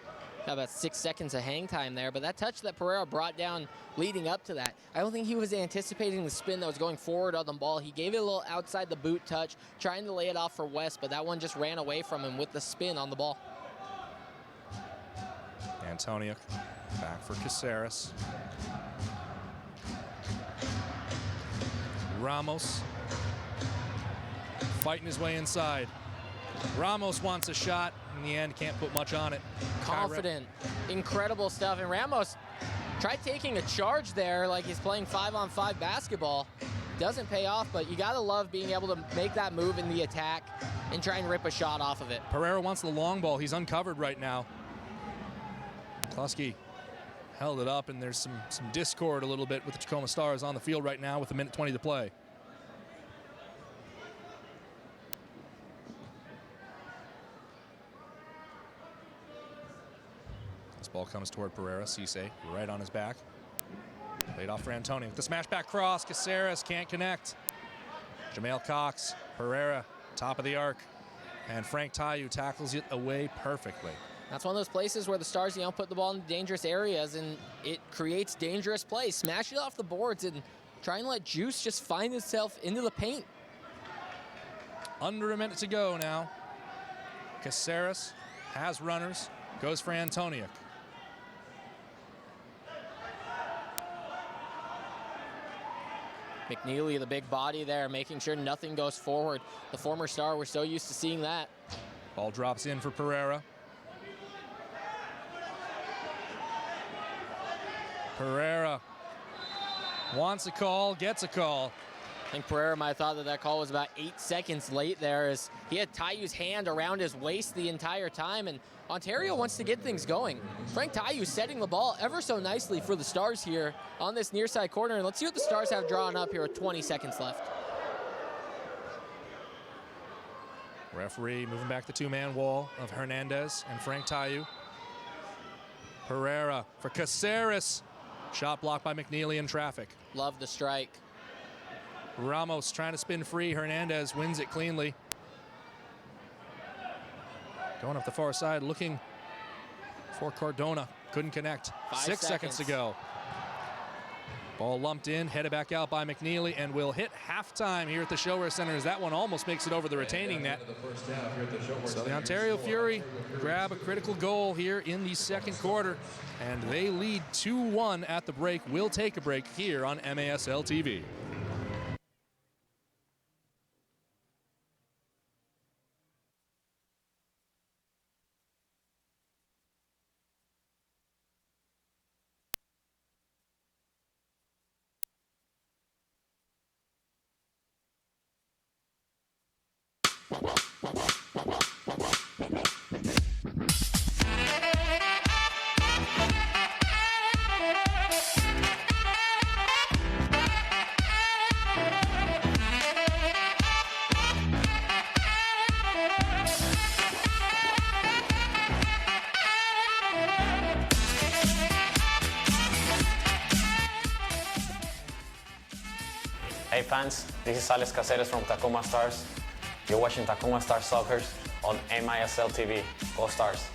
Got about 6 seconds of hang time there, but that touch that Pereira brought down leading up to that, I don't think he was anticipating the spin that was going forward on the ball. He gave it a little outside the boot touch, trying to lay it off for West, but that one just ran away from him with the spin on the ball. Antoniuk back for Caceres. Ramos fighting his way inside. Ramos wants a shot. In the end, can't put much on it. Confident, incredible stuff. And Ramos tried taking a charge there like he's playing 5-on-5 basketball. Doesn't pay off, but you gotta love being able to make that move in the attack and try and rip a shot off of it. Pereira wants the long ball. He's uncovered right now. Kluski held it up, and there's some discord a little bit with the Tacoma Stars on the field right now with 1:20 to play. This ball comes toward Pereira. Cisse right on his back. Laid off for Antoniuk. The smash back cross. Caceres can't connect. Jamail Cox. Pereira, top of the arc. And Frank Tayu tackles it away perfectly. That's one of those places where the Stars, you know, put the ball in dangerous areas and it creates dangerous plays. Smash it off the boards and try and let Juice just find himself into the paint. Under a minute to go now. Caceres has runners, goes for Antoniuk. McNeely, the big body there, making sure nothing goes forward. The former Star, we're so used to seeing that. Ball drops in for Pereira. Pereira wants a call, gets a call. I think Pereira might have thought that call was about 8 seconds late there, as he had Tayu's hand around his waist the entire time, and Ontario wants to get things going. Frank Tayu setting the ball ever so nicely for the Stars here on this near side corner, and let's see what the Stars have drawn up here with 20 seconds left. Referee moving back the two-man wall of Hernandez and Frank Tayu. Pereira for Caceres. Shot blocked by McNeely in traffic. Love the strike. Ramos trying to spin free. Hernandez wins it cleanly. Going up the far side, looking for Cardona. Couldn't connect. 6 seconds to go. Ball lumped in, headed back out by McNeely, and will hit halftime here at the Showwear Center as that one almost makes it over the retaining net. So the Ontario Fury grab a critical goal here in the second quarter, and they lead 2-1 at the break. We'll take a break here on MASL TV. Hey fans, this is Alex Caceres from Tacoma Stars. You're watching Tacoma Stars Soccer on MASL TV. Go Stars!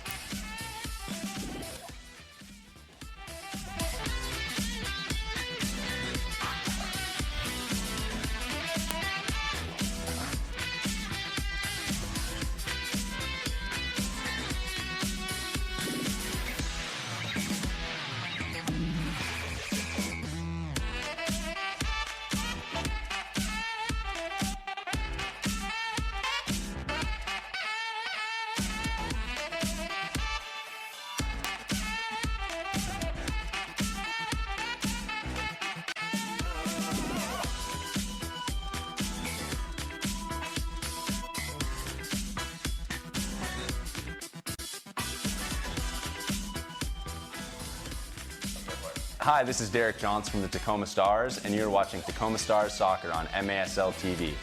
Hi, this is Derek Johns from the Tacoma Stars, and you're watching Tacoma Stars Soccer on MASL TV.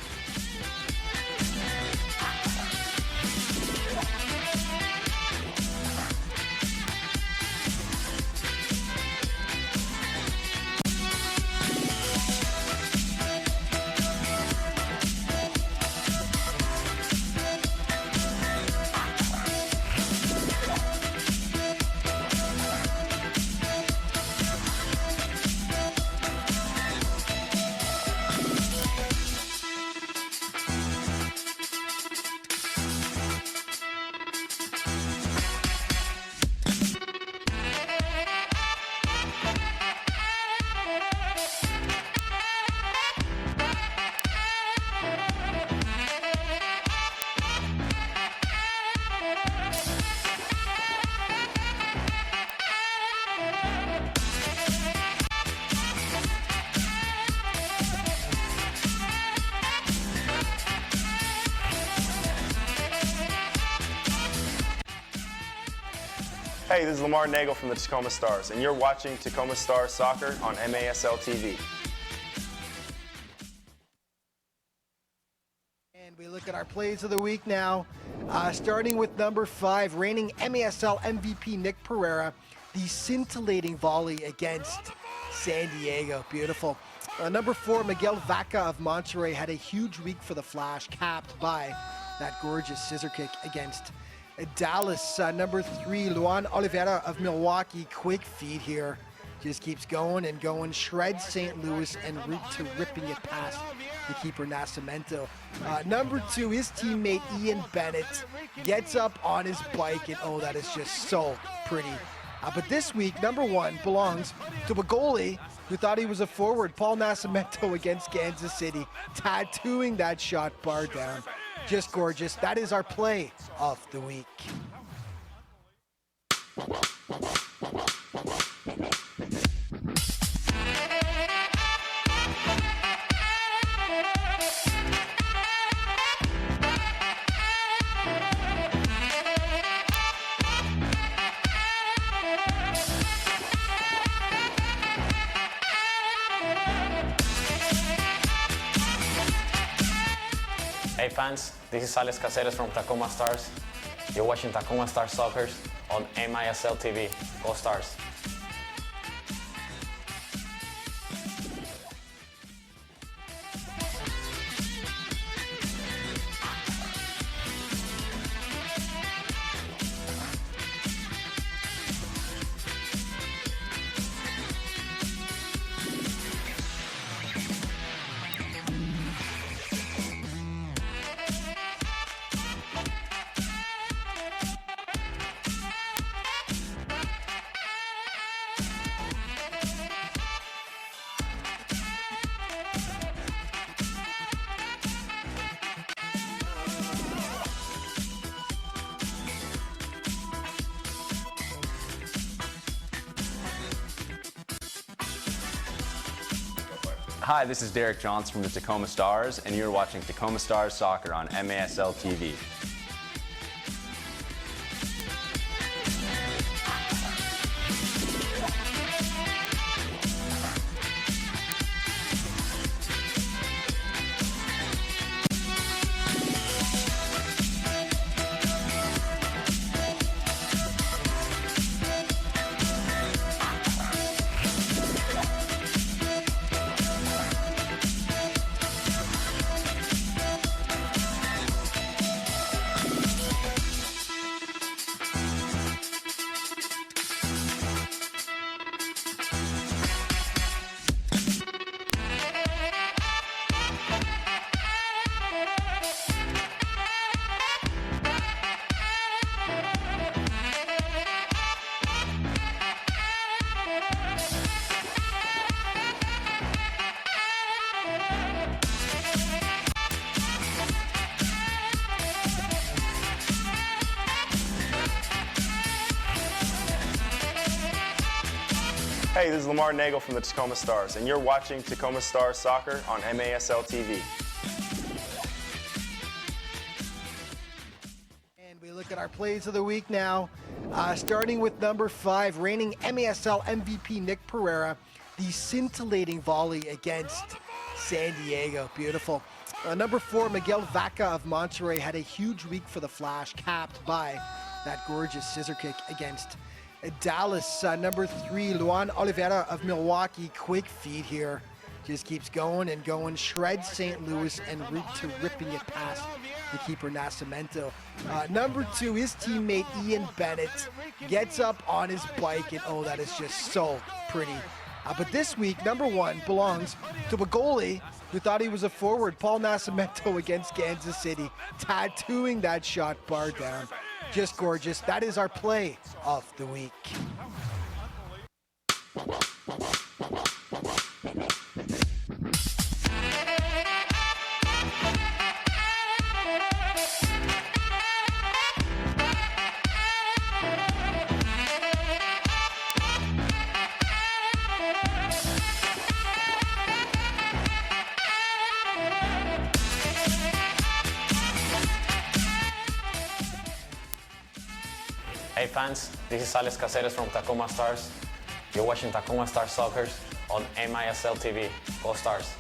Hey, this is Lamar Nagel from the Tacoma Stars, and you're watching Tacoma Stars Soccer on MASL TV. And we look at our plays of the week now, starting with number 5, reigning MASL MVP Nick Pereira, the scintillating volley against San Diego. Beautiful. Number 4, Miguel Vaca of Monterrey had a huge week for the Flash, capped by that gorgeous scissor kick against Dallas. Number 3, Luan Oliveira of Milwaukee, quick feed here. Just keeps going and going, shreds St. Louis en route to ripping it past the keeper Nascimento. Number 2, his teammate Ian Bennett gets up on his bike, and oh, that is just so pretty. But this week, number 1 belongs to a goalie who thought he was a forward, Paul Nascimento against Kansas City, tattooing that shot bar down. Just gorgeous. That is our play of the week. Hey fans, this is Alex Caceres from Tacoma Stars. You're watching Tacoma Stars Soccer on MISL TV. Go Stars! Hi, this is Derek Johnson from the Tacoma Stars, and you're watching Tacoma Stars Soccer on MASL TV. Hey, this is Lamar Nagel from the Tacoma Stars, and you're watching Tacoma Stars Soccer on MASL TV. And we look at our plays of the week now, starting with number 5, reigning MASL MVP Nick Pereira, the scintillating volley against San Diego. Beautiful. Number 4, Miguel Vaca of Monterrey had a huge week for the Flash, capped by that gorgeous scissor kick against Dallas. Number 3, Luan Oliveira of Milwaukee, quick feed here. Just keeps going and going, shreds St. Louis en route to ripping it past the keeper Nascimento. Number 2, his teammate Ian Bennett gets up on his bike, and oh, that is just so pretty. But this week, number 1 belongs to a goalie who thought he was a forward, Paul Nascimento against Kansas City, tattooing that shot bar down. Just gorgeous. That is our play of the week. Hey fans, this is Alex Caceres from Tacoma Stars. You're watching Tacoma Stars Soccer on MISL TV. Go Stars!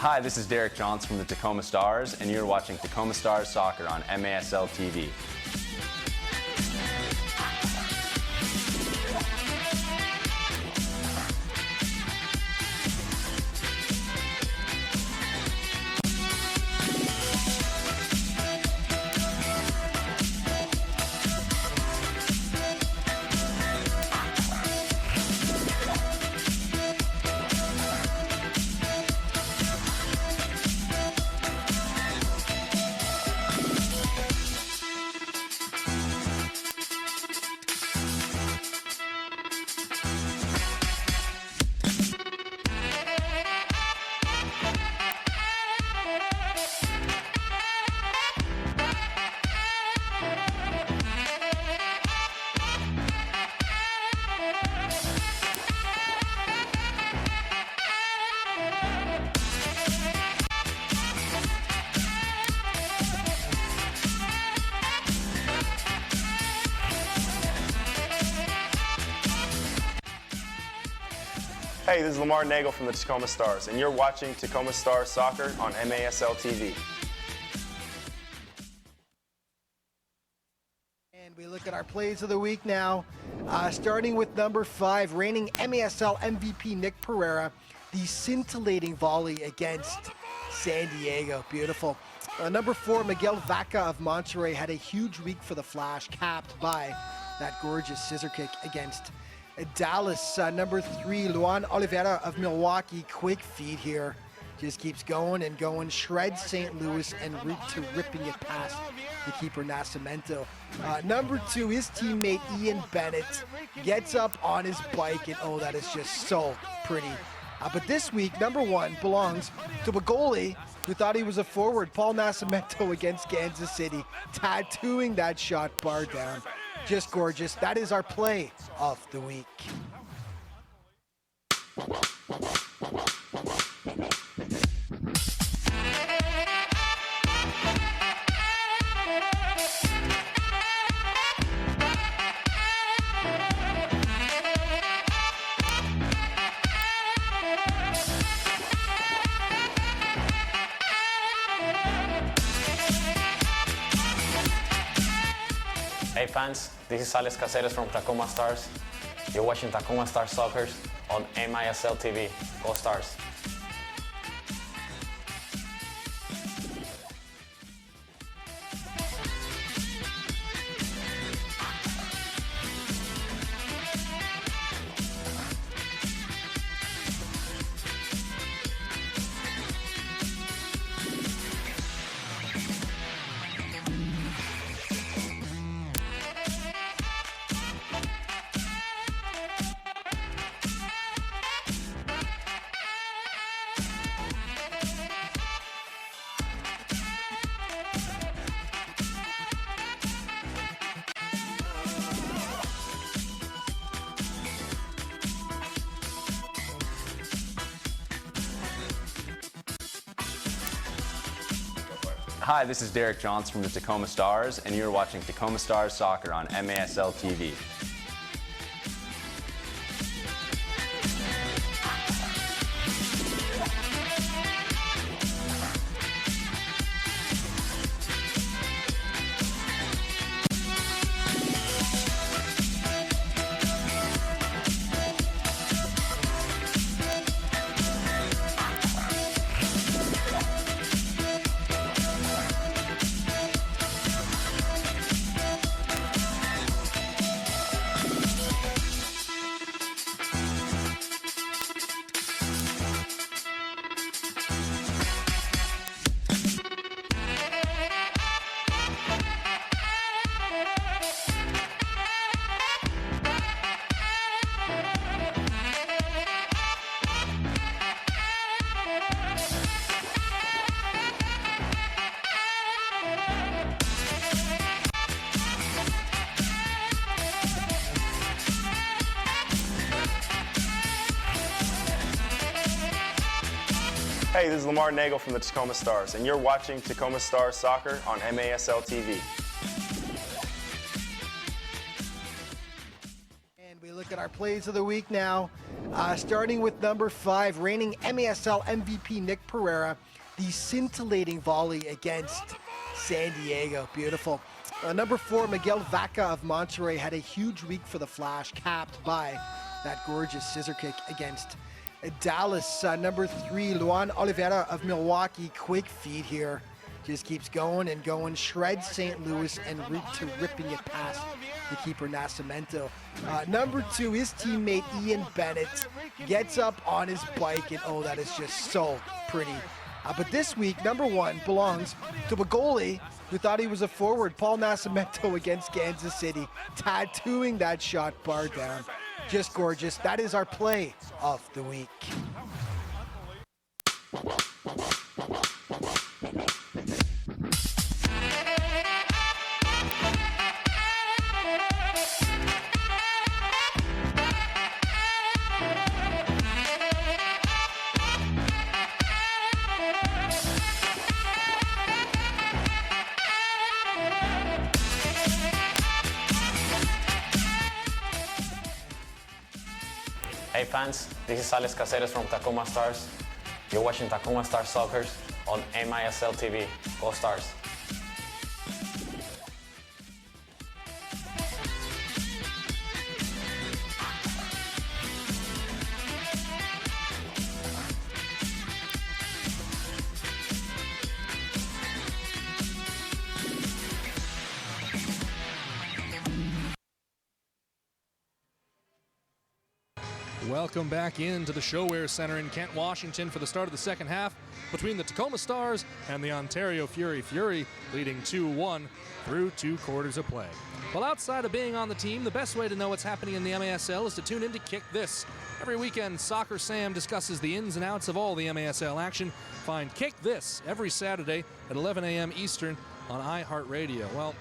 Hi, this is Derek Johnson from the Tacoma Stars, and you're watching Tacoma Stars Soccer on MASL TV. Hey, this is Lamar Nagel from the Tacoma Stars, and you're watching Tacoma Stars Soccer on MASL TV. And we look at our plays of the week now, starting with number 5, reigning MASL MVP Nick Pereira, the scintillating volley against San Diego. Beautiful. Number 4, Miguel Vaca of Monterrey had a huge week for the Flash, capped by that gorgeous scissor kick against Dallas. Number 3, Luan Oliveira of Milwaukee, quick feed here. Just keeps going and going, shreds St. Louis en route to ripping it past the keeper Nascimento. Number 2, his teammate Ian Bennett gets up on his bike, and oh, that is just so pretty. But this week, number 1 belongs to a goalie who thought he was a forward, Paul Nascimento against Kansas City, tattooing that shot bar down. Just gorgeous. That is our play of the week. Hey fans, this is Alex Caceres from Tacoma Stars. You're watching Tacoma Stars Soccer on MISL TV. Go Stars! Hi, this is Derek Johnson from the Tacoma Stars, and you're watching Tacoma Stars Soccer on MASL TV. Hey, this is Lamar Nagel from the Tacoma Stars, and you're watching Tacoma Stars Soccer on MASL TV. And we look at our plays of the week now, starting with number 5, reigning MASL MVP Nick Pereira, the scintillating volley against San Diego. Beautiful. Number 4, Miguel Vaca of Monterrey had a huge week for the Flash, capped by that gorgeous scissor kick against Dallas. Number 3, Luan Oliveira of Milwaukee, quick feed here. Just keeps going and going, shreds St. Louis en route to ripping it past the keeper Nascimento. Number 2, his teammate Ian Bennett gets up on his bike, and oh, that is just so pretty. But this week, number 1 belongs to a goalie who thought he was a forward, Paul Nascimento against Kansas City, tattooing that shot bar down. Just gorgeous. That is our play of the week. Hey fans, this is Alex Caceres from Tacoma Stars. You're watching Tacoma Stars Soccer on MISL TV. Go Stars! Welcome back into the ShoWare Center in Kent, Washington for the start of the second half between the Tacoma Stars and the Ontario Fury. Fury leading 2-1 through 2 quarters of play. Well, outside of being on the team, the best way to know what's happening in the MASL is to tune in to Kick This. Every weekend, Soccer Sam discusses the ins and outs of all the MASL action. Find Kick This every Saturday at 11 a.m. Eastern on iHeartRadio. Well,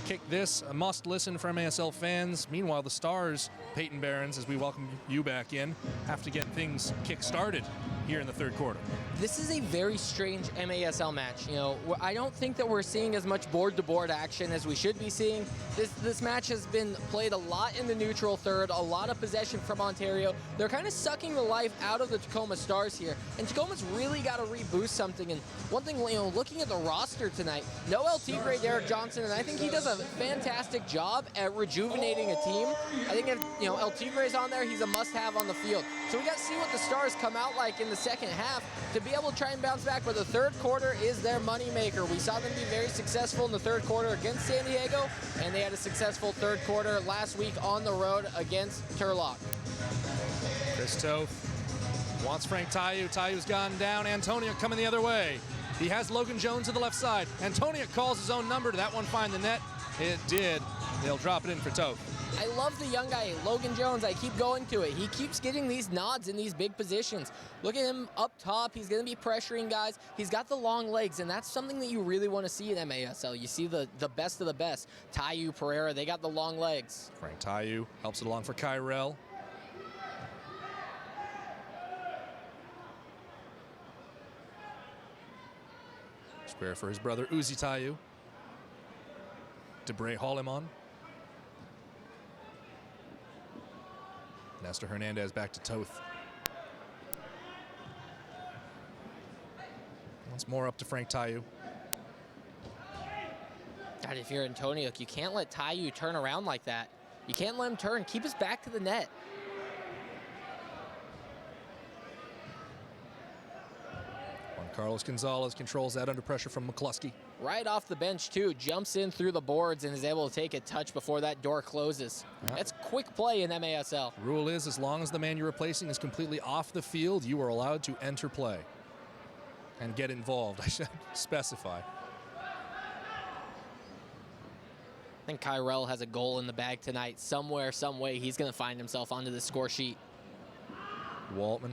Kick This, a must listen for MASL fans. Meanwhile, the Stars, Peyton Barons, as we welcome you back in, have to get things kick-started here in the third quarter. This is a very strange MASL match. You know, I don't think that we're seeing as much board-to-board action as we should be seeing. This match has been played a lot in the neutral third, a lot of possession from Ontario. They're kind of sucking the life out of the Tacoma Stars here, and Tacoma's really got to reboost something. And one thing, you know, looking at the roster tonight, no El Tigre, Derek Johnson, and I think he does a fantastic job at rejuvenating a team. I think if, you know, El Tigre's on there, he's a must-have on the field. So we got to see what the Stars come out like in the second half to be able to try and bounce back, but the third quarter is their moneymaker. We saw them be very successful in the third quarter against San Diego, and they had a successful third quarter last week on the road against Turlock. Chris Toth wants Frank Tayu. Tayu's gone down. Antonio coming the other way. He has Logan Jones to the left side. Antonio calls his own number. Did that one find the net? It did. They'll drop it in for Toth. I love the young guy, Logan Jones. I keep going to it. He keeps getting these nods in these big positions. Look at him up top. He's going to be pressuring guys. He's got the long legs, and that's something that you really want to see in MASL. You see the best of the best. Tayu, Pereira, they got the long legs. Frank Tayu helps it along for Kyrell. Square for his brother, Uzi Tayu. Debray Holliman. Nestor Hernandez back to Toth. Once more up to Frank Tayu. God, if you're Antonio, you can't let Tayu turn around like that. You can't let him turn. Keep his back to the net. Juan Carlos Gonzalez controls that under pressure from McCluskey. Right off the bench, too. Jumps in through the boards and is able to take a touch before that door closes. Yep. That's quick play in MASL. Rule is, as long as the man you're replacing is completely off the field, you are allowed to enter play and get involved. I should specify. I think Kyrell has a goal in the bag tonight. Somewhere, some way, he's going to find himself onto the score sheet. Waltman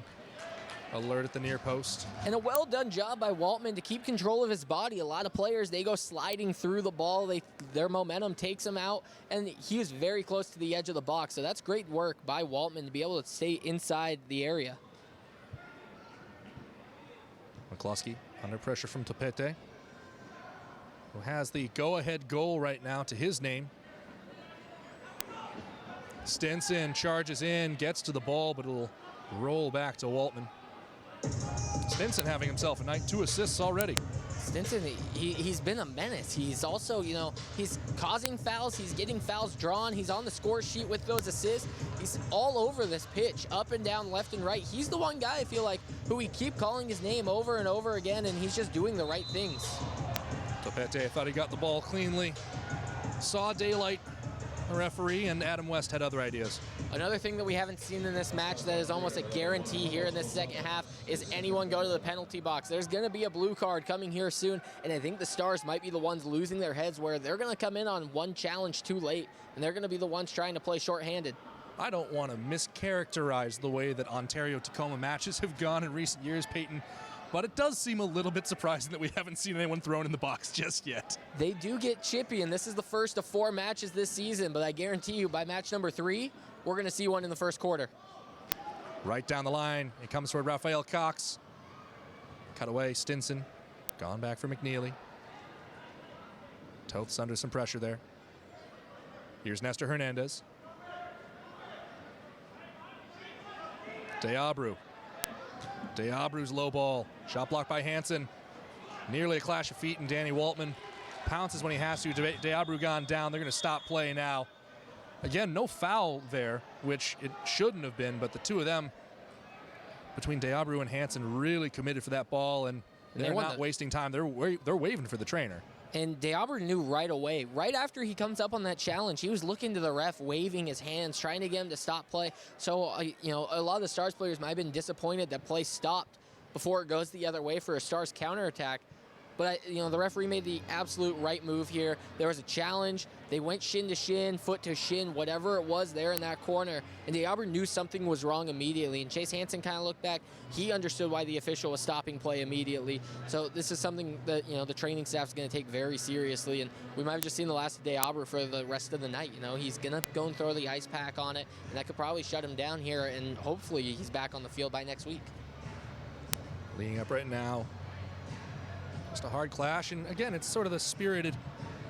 alert at the near post. And a well-done job by Waltman to keep control of his body. A lot of players, they go sliding through the ball. Their momentum takes them out, and he was very close to the edge of the box. So that's great work by Waltman to be able to stay inside the area. McCluskey under pressure from Topete, who has the go-ahead goal right now to his name. Stinson charges in, gets to the ball, but it'll roll back to Waltman. Stinson having himself a night, 2 assists already. Stinson, he's been a menace. He's also, you know, he's causing fouls. He's getting fouls drawn. He's on the score sheet with those assists. He's all over this pitch, up and down, left and right. He's the one guy, I feel like, who we keep calling his name over and over again, and he's just doing the right things. Topete thought he got the ball cleanly. Saw daylight, the referee, and Adam West had other ideas. Another thing that we haven't seen in this match that is almost a guarantee here in this second half is anyone go to the penalty box. There's going to be a blue card coming here soon, and I think the Stars might be the ones losing their heads where they're going to come in on one challenge too late, and they're going to be the ones trying to play shorthanded. I don't want to mischaracterize the way that Ontario-Tacoma matches have gone in recent years, Peyton, but it does seem a little bit surprising that we haven't seen anyone thrown in the box just yet. They do get chippy, and this is the first of 4 matches this season, but I guarantee you by match number 3, we're going to see one in the first quarter. Right down the line, it comes toward Rafael Cox. Cut away, Stinson. Gone back for McNeely. Toth's under some pressure there. Here's Nestor Hernandez. Deabru. Deabru's low ball. Shot blocked by Hansen. Nearly a clash of feet, and Danny Waltman pounces when he has to. Deabru gone down. They're going to stop play now. Again, no foul there, which it shouldn't have been, but the two of them, between Deabru and Hansen, really committed for that ball, and they're not wasting time. They're waving for the trainer. And Deabru knew right away. Right after he comes up on that challenge, he was looking to the ref, waving his hands, trying to get him to stop play. So, you know, a lot of the Stars players might have been disappointed that play stopped before it goes the other way for a Stars counterattack. But, you know, the referee made the absolute right move here. There was a challenge. They went shin to shin, foot to shin, whatever it was there in that corner. And Deabru knew something was wrong immediately. And Chase Hansen kind of looked back. He understood why the official was stopping play immediately. So this is something that, you know, the training staff is going to take very seriously. And we might have just seen the last of Deabru for the rest of the night. You know, he's going to go and throw the ice pack on it. And that could probably shut him down here. And hopefully he's back on the field by next week. Leading up right now. Just a hard clash, and again, it's sort of the spirited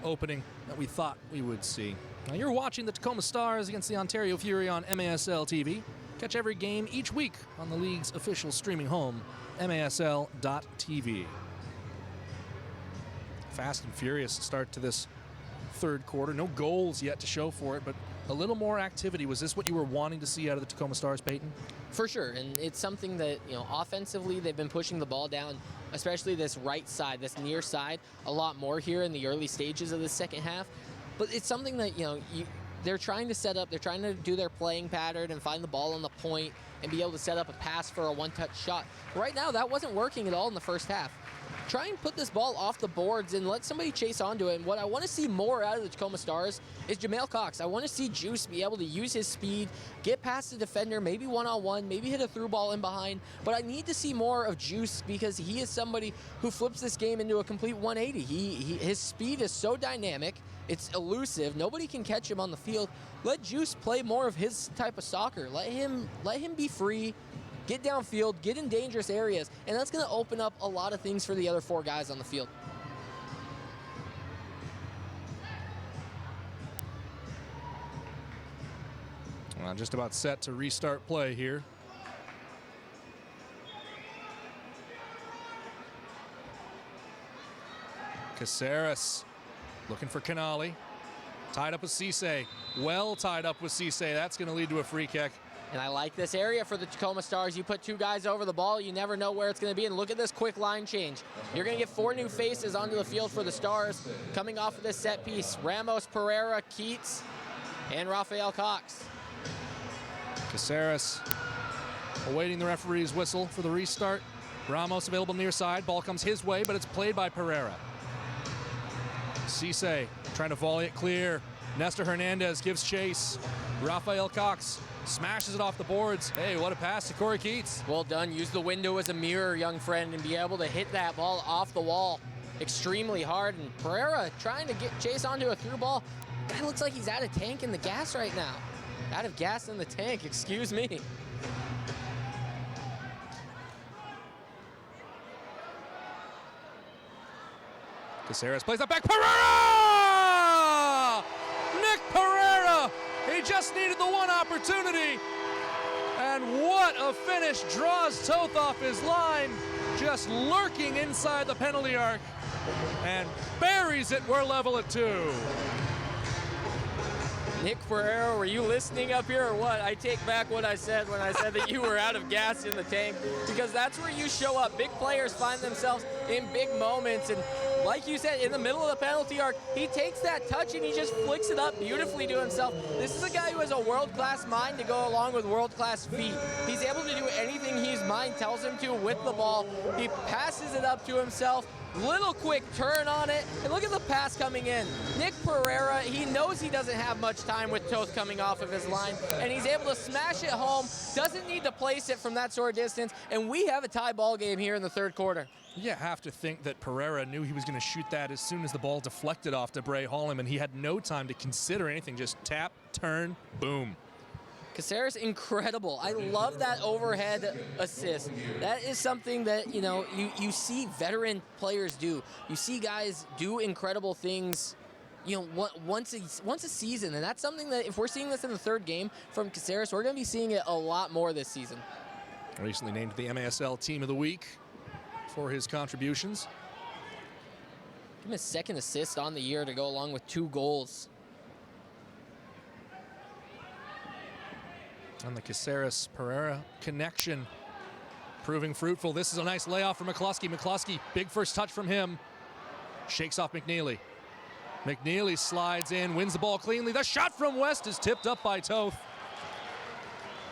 opening that we thought we would see. Now you're watching the Tacoma Stars against the Ontario Fury on MASL TV. Catch every game each week on the league's official streaming home, masl.tv. Fast and furious start to this third quarter. No goals yet to show for it, but a little more activity. Was this what you were wanting to see out of the Tacoma Stars, Peyton? For sure, and it's something that, you know, offensively they've been pushing the ball down, especially this right side, this near side, a lot more here in the early stages of the second half. But it's something that, you know, they're trying to set up, they're trying to do their playing pattern and find the ball on the point and be able to set up a pass for a one-touch shot. Right now, that wasn't working at all in the first half. Try and put this ball off the boards and let somebody chase onto it. And what I want to see more out of the Tacoma Stars is Jamel Cox. I want to see Juice be able to use his speed, get past the defender, maybe one-on-one, maybe hit a through ball in behind. But I need to see more of Juice because he is somebody who flips this game into a complete 180. His speed is so dynamic. It's elusive. Nobody can catch him on the field. Let Juice play more of his type of soccer. Let him be free. Get downfield, get in dangerous areas, and that's going to open up a lot of things for the other four guys on the field. Well, just about set to restart play here. Caceres looking for Canali. Tied up with Cisse. Well tied up with Cisse. That's going to lead to a free kick. And I like this area for the Tacoma Stars. You put two guys over the ball, you never know where it's going to be. And look at this quick line change. You're going to get four new faces onto the field for the Stars coming off of this set piece. Ramos, Pereira, Keats, and Rafael Cox. Caceres awaiting the referee's whistle for the restart. Ramos available near side. Ball comes his way, but it's played by Pereira. Cisse trying to volley it clear. Nestor Hernandez gives chase. Rafael Cox smashes it off the boards. Hey, what a pass to Corey Keats. Well done. Use the window as a mirror, young friend, and be able to hit that ball off the wall extremely hard. And Pereira trying to chase onto a through ball. That looks like he's out of tank in the gas right now. Out of gas in the tank, excuse me. Caceres plays that back. Pereira! Nick Pereira! He just needed the one opportunity. And what a finish. Draws Toth off his line. Just lurking inside the penalty arc. And buries it. We're level at 2. Nick Pereira, were you listening up here or what? I take back what I said when I said that you were out of gas in the tank, because that's where you show up. Big players find themselves in big moments, and like you said, in the middle of the penalty arc, he takes that touch and he just flicks it up beautifully to himself. This is a guy who has a world-class mind to go along with world-class feet. He's able to do anything his mind tells him to with the ball. He passes it up to himself. Little quick turn on it, and look at the pass coming in. Nick Pereira, he knows he doesn't have much time with Toth coming off of his line, and he's able to smash it home, doesn't need to place it from that sort of distance, and we have a tie ball game here in the third quarter. You have to think that Pereira knew he was going to shoot that as soon as the ball deflected off to Bray Hollam, and he had no time to consider anything, just tap, turn, boom. Caceres, incredible. I love that overhead assist. That is something that, you know, you see veteran players do. You see guys do incredible things, you know, once a season. And that's something that if we're seeing this in the third game from Caceres, we're going to be seeing it a lot more this season. Recently named the MASL Team of the Week for his contributions. Give him his second assist on the year to go along with 2 goals. And the Caceres-Pereira connection proving fruitful. This is a nice layoff for McCluskey. McCluskey, big first touch from him. Shakes off McNeely. McNeely slides in, wins the ball cleanly. The shot from West is tipped up by Toth.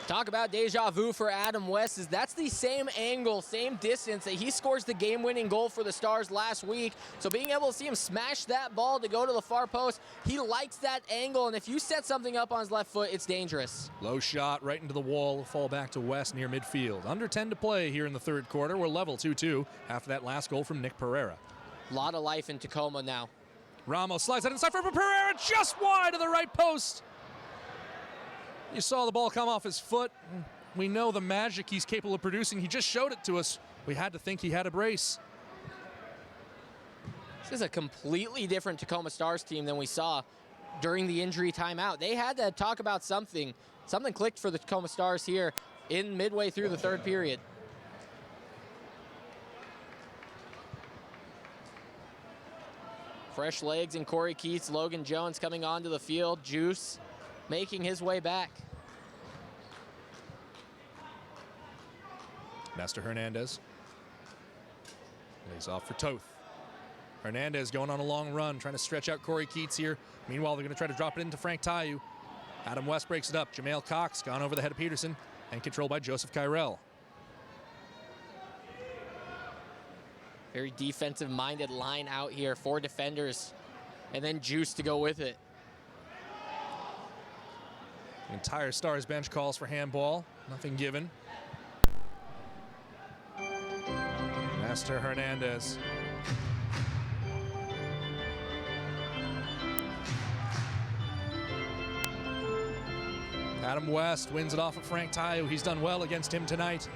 Talk about deja vu for Adam West, is that's the same angle, same distance that he scores the game-winning goal for the Stars last week. So being able to see him smash that ball to go to the far post, he likes that angle, and if you set something up on his left foot, it's dangerous. Low shot right into the wall, fall back to West near midfield. Under 10 to play here in the third quarter. We're level 2-2 after that last goal from Nick Pereira. A lot of life in Tacoma now. Ramos slides it inside for Pereira, just wide of the right post. You saw the ball come off his foot. We know the magic he's capable of producing. He just showed it to us. We had to think he had a brace. This is a completely different Tacoma Stars team than we saw during the injury timeout. They had to talk about something. Something clicked for the Tacoma Stars here in midway through the third period. Fresh legs in Corey Keats. Logan Jones coming onto the field. Juice making his way back. Nestor Hernandez lays off for Toth. Hernandez going on a long run, trying to stretch out Corey Keats here. Meanwhile, they're going to try to drop it into Frank Tayu. Adam West breaks it up. Jamail Cox gone over the head of Peterson and controlled by Joseph Kyrell. Very defensive-minded line out here. 4 defenders, and then Juice to go with it. The entire Stars bench calls for handball. Nothing given. Nestor Hernandez. Adam West wins it off of Frank Tayu. He's done well against him tonight.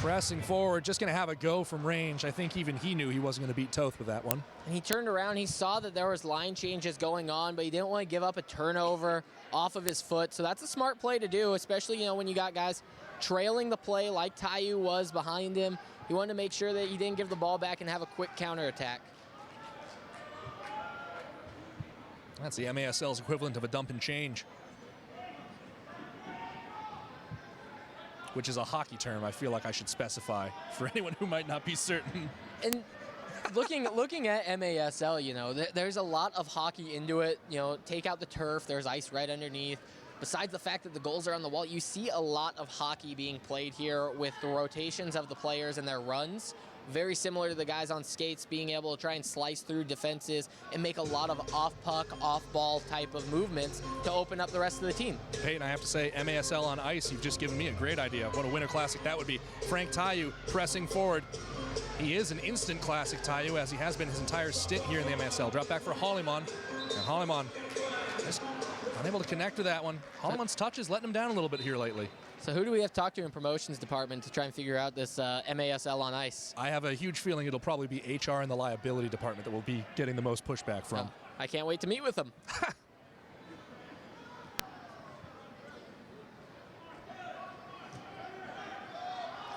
Pressing forward, just going to have a go from range. I think even he knew he wasn't going to beat Toth with that one. And he turned around, he saw that there was line changes going on, but he didn't want to give up a turnover off of his foot. So that's a smart play to do, especially, when you got guys trailing the play like Tayu was behind him. He wanted to make sure that he didn't give the ball back and have a quick counterattack. That's the MASL's equivalent of a dump and change, which is a hockey term I feel like I should specify for anyone who might not be certain. And looking at MASL, there's a lot of hockey into it. Take out the turf, there's ice right underneath. Besides the fact that the goals are on the wall, you see a lot of hockey being played here with the rotations of the players and their runs. Very similar to the guys on skates being able to try and slice through defenses and make a lot of off-puck, off-ball type of movements to open up the rest of the team. Peyton, I have to say, MASL on ice, you've just given me a great idea. What a Winter Classic that would be. Frank Tayu pressing forward. He is an instant classic, Tayu, as he has been his entire stint here in the MASL. Drop back for Holliman. And Holliman just unable to connect to that one. Holliman's touch is letting him down a little bit here lately. So who do we have to talk to in promotions department to try and figure out this MASL on ice? I have a huge feeling it'll probably be HR and the liability department that will be getting the most pushback from. I can't wait to meet with them.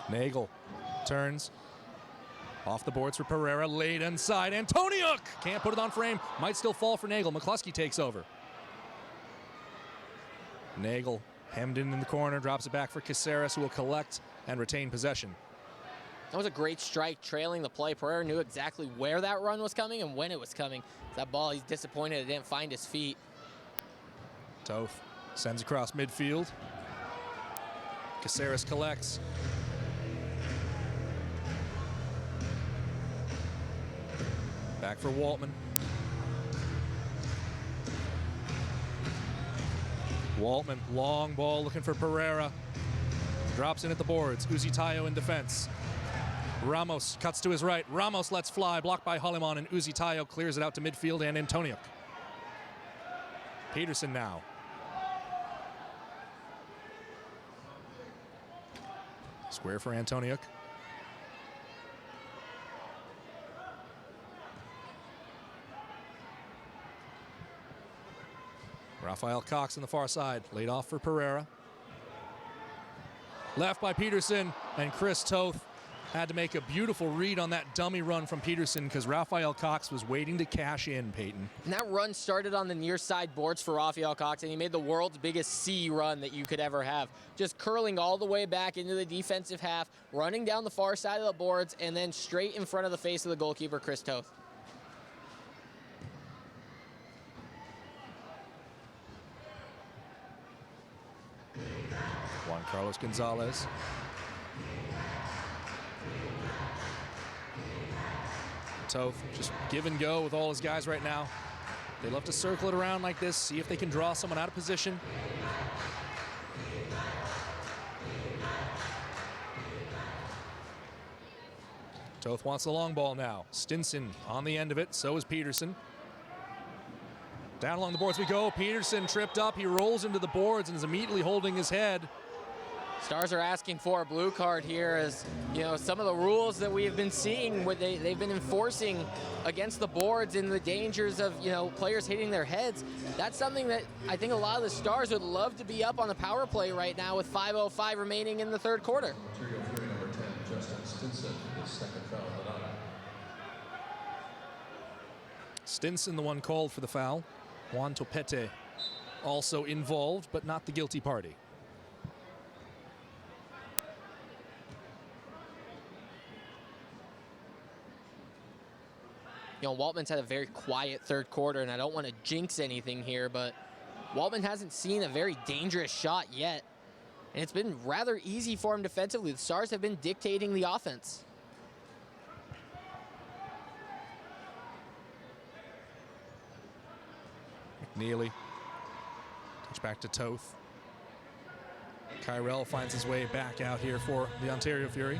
Nagel turns. Off the boards for Pereira, laid inside. Antoniuk can't put it on frame. Might still fall for Nagel. McCluskey takes over. Nagel hemmed in the corner, drops it back for Caceres, who will collect and retain possession. That was a great strike trailing the play. Pereira knew exactly where that run was coming and when it was coming. That ball, he's disappointed it didn't find his feet. Toth sends across midfield. Caceres collects. Back for Waltman. Waltman, long ball looking for Pereira. Drops in at the boards. Uzi Tayo in defense. Ramos cuts to his right. Ramos lets fly, blocked by Holliman, and Uzi Tayo clears it out to midfield and Antoniuk. Peterson now. Square for Antoniuk. Rafael Cox on the far side, laid off for Pereira. left by Peterson, and Chris Toth had to make a beautiful read on that dummy run from Peterson because Rafael Cox was waiting to cash in, Peyton. And that run started on the near side boards for Rafael Cox, and he made the world's biggest C run that you could ever have. Just curling all the way back into the defensive half, running down the far side of the boards, and then straight in front of the face of the goalkeeper, Chris Toth. Juan Carlos Gonzalez. Toth just give and go with all his guys right now. They love to circle it around like this, see if they can draw someone out of position. Toth wants the long ball now. Stinson on the end of it, so is Peterson. Down along the boards we go. Peterson tripped up, he rolls into the boards and is immediately holding his head. Stars are asking for a blue card here, as you know, some of the rules that we have been seeing, what they've been enforcing against the boards and the dangers of, you know, players hitting their heads. That's something that I think a lot of the Stars would love to be up on the power play right now with 5:05 remaining in the third quarter. Material Fury number 10, Justin Stinson, his second foul of the night. Stinson, the one called for the foul. Juan Topete also involved, but not the guilty party. You know, Waltman's had a very quiet third quarter, and I don't want to jinx anything here, but Waltman hasn't seen a very dangerous shot yet. And it's been rather easy for him defensively. The Stars have been dictating the offense. McNeely. Touch back to Toth. Kyrell finds his way back out here for the Ontario Fury.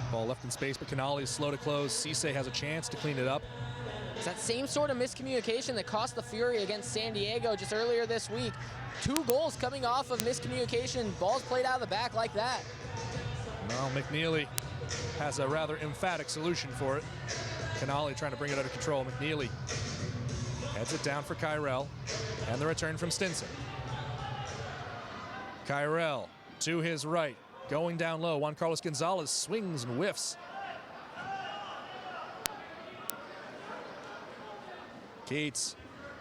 Ball left in space, but Canali is slow to close. Cisse has a chance to clean it up. It's that same sort of miscommunication that cost the Fury against San Diego just earlier this week. 2 goals coming off of miscommunication. Balls played out of the back like that. Well, McNeely has a rather emphatic solution for it. Canali trying to bring it under control. McNeely heads it down for Kyrell, and the return from Stinson. Kyrell to his right, going down low. Juan Carlos Gonzalez swings and whiffs. Keats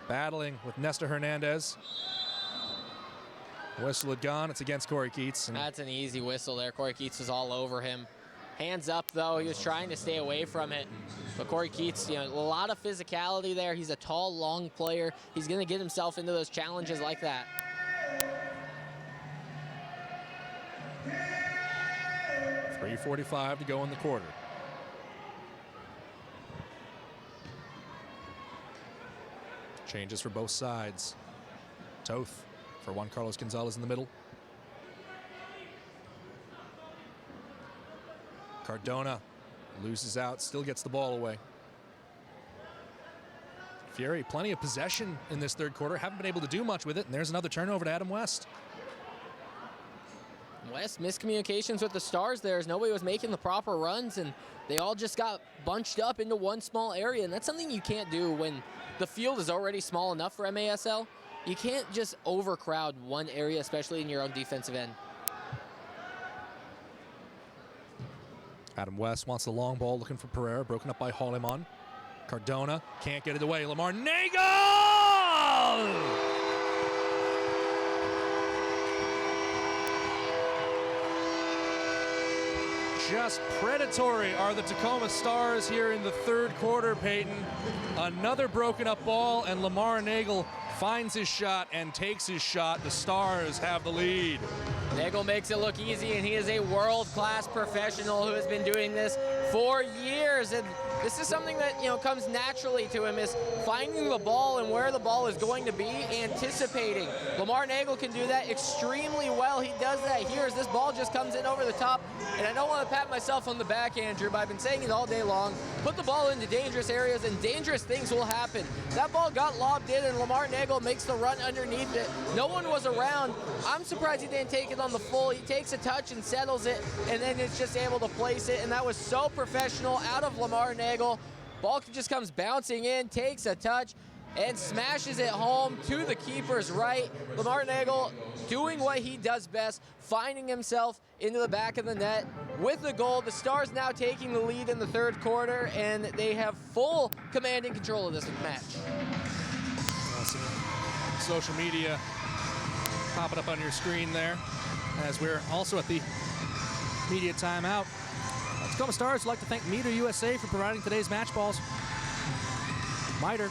battling with Nestor Hernandez. Whistle had gone. It's against Corey Keats. That's an easy whistle there. Corey Keats was all over him. Hands up, though. He was trying to stay away from it. But Corey Keats, you know, a lot of physicality there. He's a tall, long player. He's going to get himself into those challenges like that. .345 to go in the quarter. Changes for both sides. Toth for Juan Carlos Gonzalez in the middle. Cardona loses out, still gets the ball away. Fury, plenty of possession in this third quarter. Haven't been able to do much with it, and there's another turnover to Adam West. West, miscommunications with the Stars there as nobody was making the proper runs, and they all just got bunched up into one small area, and that's something you can't do when the field is already small enough for MASL. You can't just overcrowd one area, especially in your own defensive end. Adam West wants the long ball, looking for Pereira, broken up by Holliman. Cardona can't get it away. Lamar Nagel! Just predatory are the Tacoma Stars here in the third quarter, Peyton. Another broken up ball, and Lamar Nagel finds his shot and takes his shot. The Stars have the lead. Nagel makes it look easy, and he is a world-class professional who has been doing this for years. And this is something that, you know, comes naturally to him, is finding the ball and where the ball is going to be, anticipating. Lamar Nagel can do that extremely well. He does that here as this ball just comes in over the top. And I don't want to pat myself on the back, Andrew, but I've been saying it all day long. Put the ball into dangerous areas and dangerous things will happen. That ball got lobbed in and Lamar Nagel makes the run underneath it. No one was around. I'm surprised he didn't take it on the full. He takes a touch and settles it, and then it's just able to place it. And that was so professional out of Lamar Nagel. Ball just comes bouncing in, takes a touch. and smashes it home to the keeper's right. Lamar Nagel doing what he does best, finding himself into the back of the net with the goal. The Stars now taking the lead in the third quarter, and they have full command and control of this match. Social media popping up on your screen there, as we're also at the media timeout. Tacoma Stars would like to thank Mitre USA for providing today's match balls. Mitre,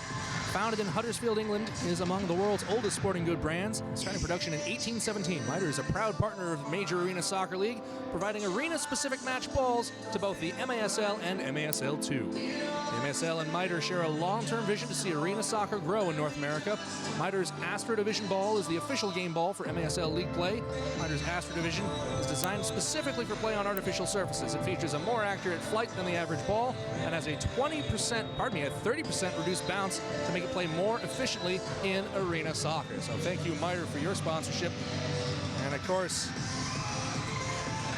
founded in Huddersfield, England, is among the world's oldest sporting good brands. Starting production in 1817, Mitre is a proud partner of Major Arena Soccer League, providing arena-specific match balls to both the MASL and MASL2. The MASL and Mitre share a long-term vision to see arena soccer grow in North America. Mitre's Astro Division ball is the official game ball for MASL League play. Mitre's Astro Division is designed specifically for play on artificial surfaces. It features a more accurate flight than the average ball and has a 30% reduced bounce to make it play more efficiently in arena soccer. So thank you, Mitre, for your sponsorship. And of course,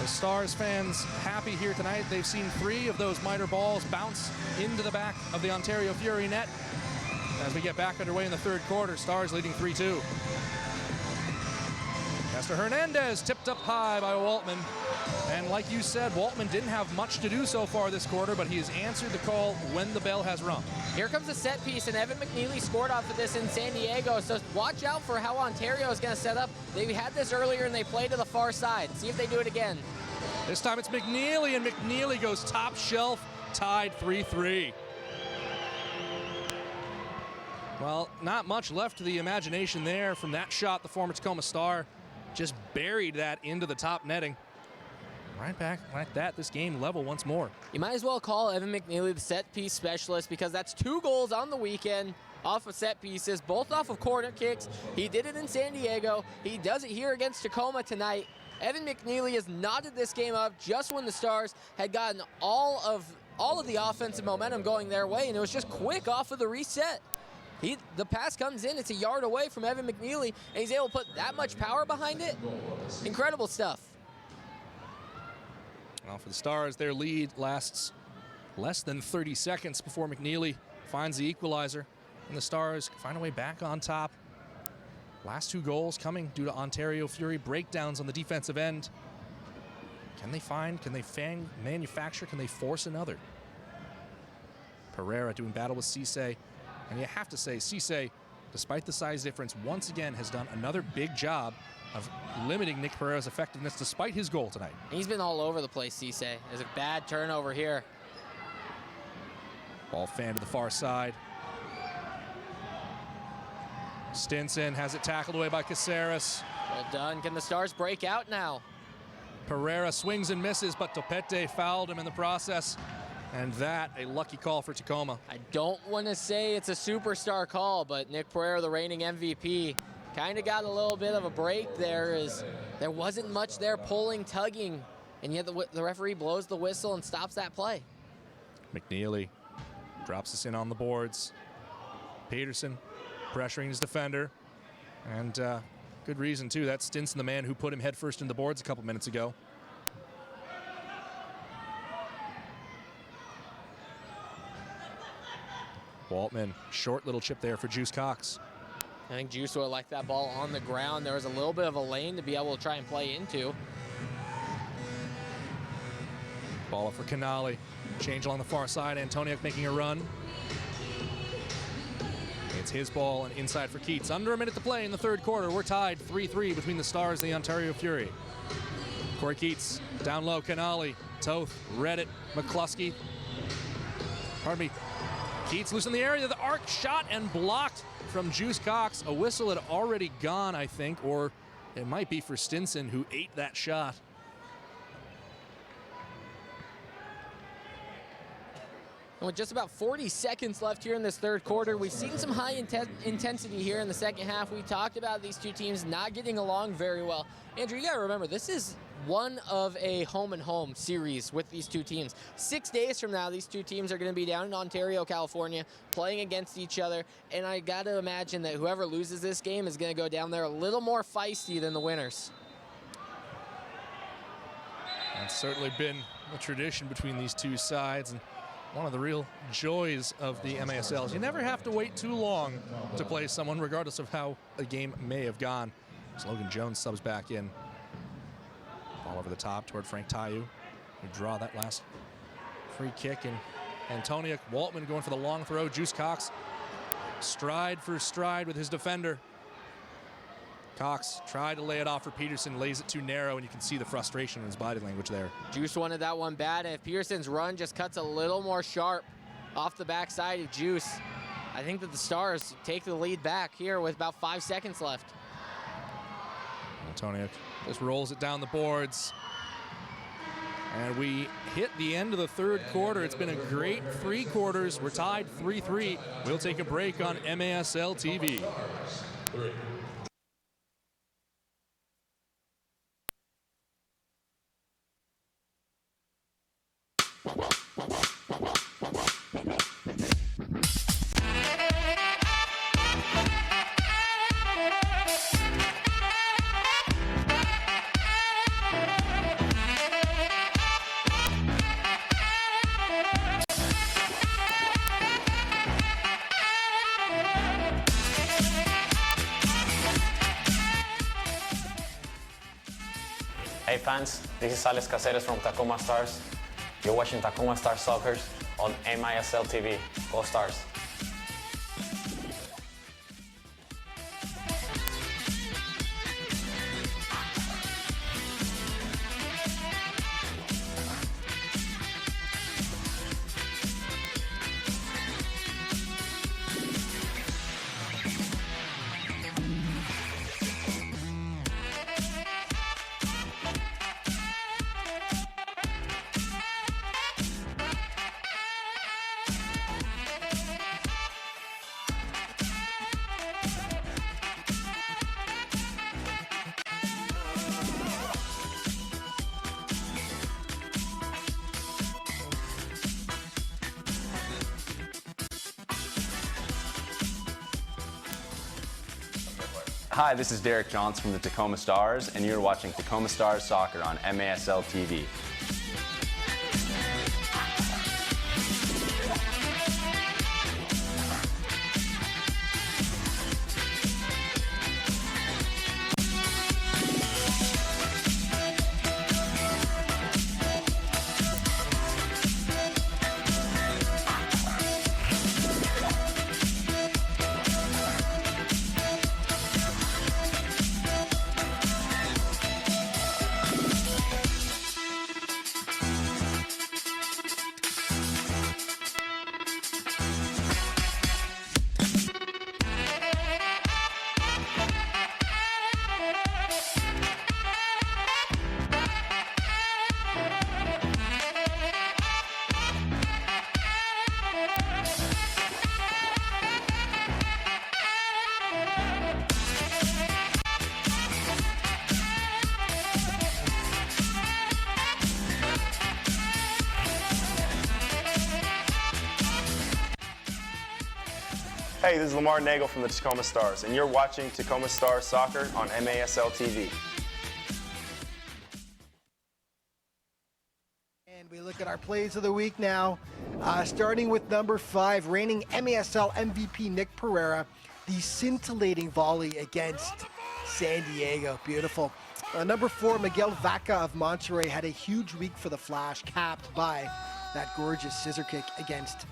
the Stars fans happy here tonight. They've seen 3 of those Mitre balls bounce into the back of the Ontario Fury net. As we get back underway in the third quarter, Stars leading 3-2. Nestor Hernandez tipped up high by Waltman. And like you said, Waltman didn't have much to do so far this quarter, but he has answered the call when the bell has rung. Here comes a set piece, and Evan McNeely scored off of this in San Diego, so watch out for how Ontario is going to set up. They had this earlier, and they played to the far side. See if they do it again. This time it's McNeely, and McNeely goes top shelf, tied 3-3. Well, not much left to the imagination there from that shot. The former Tacoma Star just buried that into the top netting. Right back like that, this game level once more. You might as well call Evan McNeely the set piece specialist, because that's 2 goals on the weekend off of set pieces, both off of corner kicks. He did it in San Diego. He does it here against Tacoma tonight. Evan McNeely has knotted this game up just when the Stars had gotten all of the offensive momentum going their way, and it was just quick off of the reset. The pass comes in, it's a yard away from Evan McNeely, and he's able to put that much power behind it. Incredible stuff. Well, for the Stars, their lead lasts less than 30 seconds before McNeely finds the equalizer, and the Stars find a way back on top. Last 2 goals coming due to Ontario Fury breakdowns on the defensive end. Can they manufacture, can they force another? Pereira doing battle with Cisse. And you have to say, Cisse, despite the size difference, once again has done another big job of limiting Nick Pereira's effectiveness despite his goal tonight. He's been all over the place, Cisse. There's a bad turnover here. Ball fan to the far side. Stinson has it tackled away by Caceres. Well done. Can the Stars break out now? Pereira swings and misses, but Topete fouled him in the process. And that, a lucky call for Tacoma. I don't want to say it's a superstar call, but Nick Pereira, the reigning MVP, kind of got a little bit of a break there, as there wasn't much there pulling, tugging, and yet the referee blows the whistle and stops that play. McNeely drops us in on the boards. Peterson pressuring his defender, and good reason too. That's Stinson, the man who put him headfirst in the boards a couple minutes ago. Waltman, short little chip there for Juice Cox. I think Juice would like that ball on the ground. There was a little bit of a lane to be able to try and play into. Ball up for Canali. Change along the far side. Antoniuk making a run. It's his ball and inside for Keats. Under a minute to play in the third quarter. We're tied 3-3 between the Stars and the Ontario Fury. Corey Keats down low. Canali, Toth, Reddit, McCluskey. Pardon me. Keats loose in the area. The arc shot and blocked from Juice Cox. A whistle had already gone, I think, or it might be for Stinson, who ate that shot. And with just about 40 seconds left here in this third quarter, we've seen some high intensity here in the second half. We talked about these two teams not getting along very well. Andrew, you got to remember, this is one of a home-and-home series with these two teams. 6 days from now, these two teams are going to be down in Ontario, California, playing against each other. And I got to imagine that whoever loses this game is going to go down there a little more feisty than the winners. That's certainly been a tradition between these two sides. And one of the real joys of the MASL is you never have to wait too long to play someone, regardless of how a game may have gone. As Logan Jones subs back in. Ball over the top toward Frank Tayu. We draw that last free kick, and Antonia Waltman going for the long throw. Juice Cox stride for stride with his defender. Cox tried to lay it off for Peterson, lays it too narrow, and you can see the frustration in his body language there. Juice wanted that one bad, and if Peterson's run just cuts a little more sharp off the backside of Juice, I think that the Stars take the lead back here with about 5 seconds left. Antonia just rolls it down the boards. And we hit the end of the third quarter. It's been a great 3 quarters. We're tied 3-3. We'll take a break on MASL TV. Hey fans, this is Alex Caceres from Tacoma Stars. You're watching Tacoma Stars Soccer on MASL TV. Go Stars! Hi, this is Derek Johns from the Tacoma Stars, and you're watching Tacoma Stars Soccer on MASL TV. Hey, this is Lamar Nagel from the Tacoma Stars, and you're watching Tacoma Stars Soccer on MASL TV. And we look at our plays of the week now, starting with number 5, reigning MASL MVP Nick Pereira, the scintillating volley against San Diego. Beautiful. Number 4, Miguel Vaca of Monterrey had a huge week for the Flash, capped by that gorgeous scissor kick against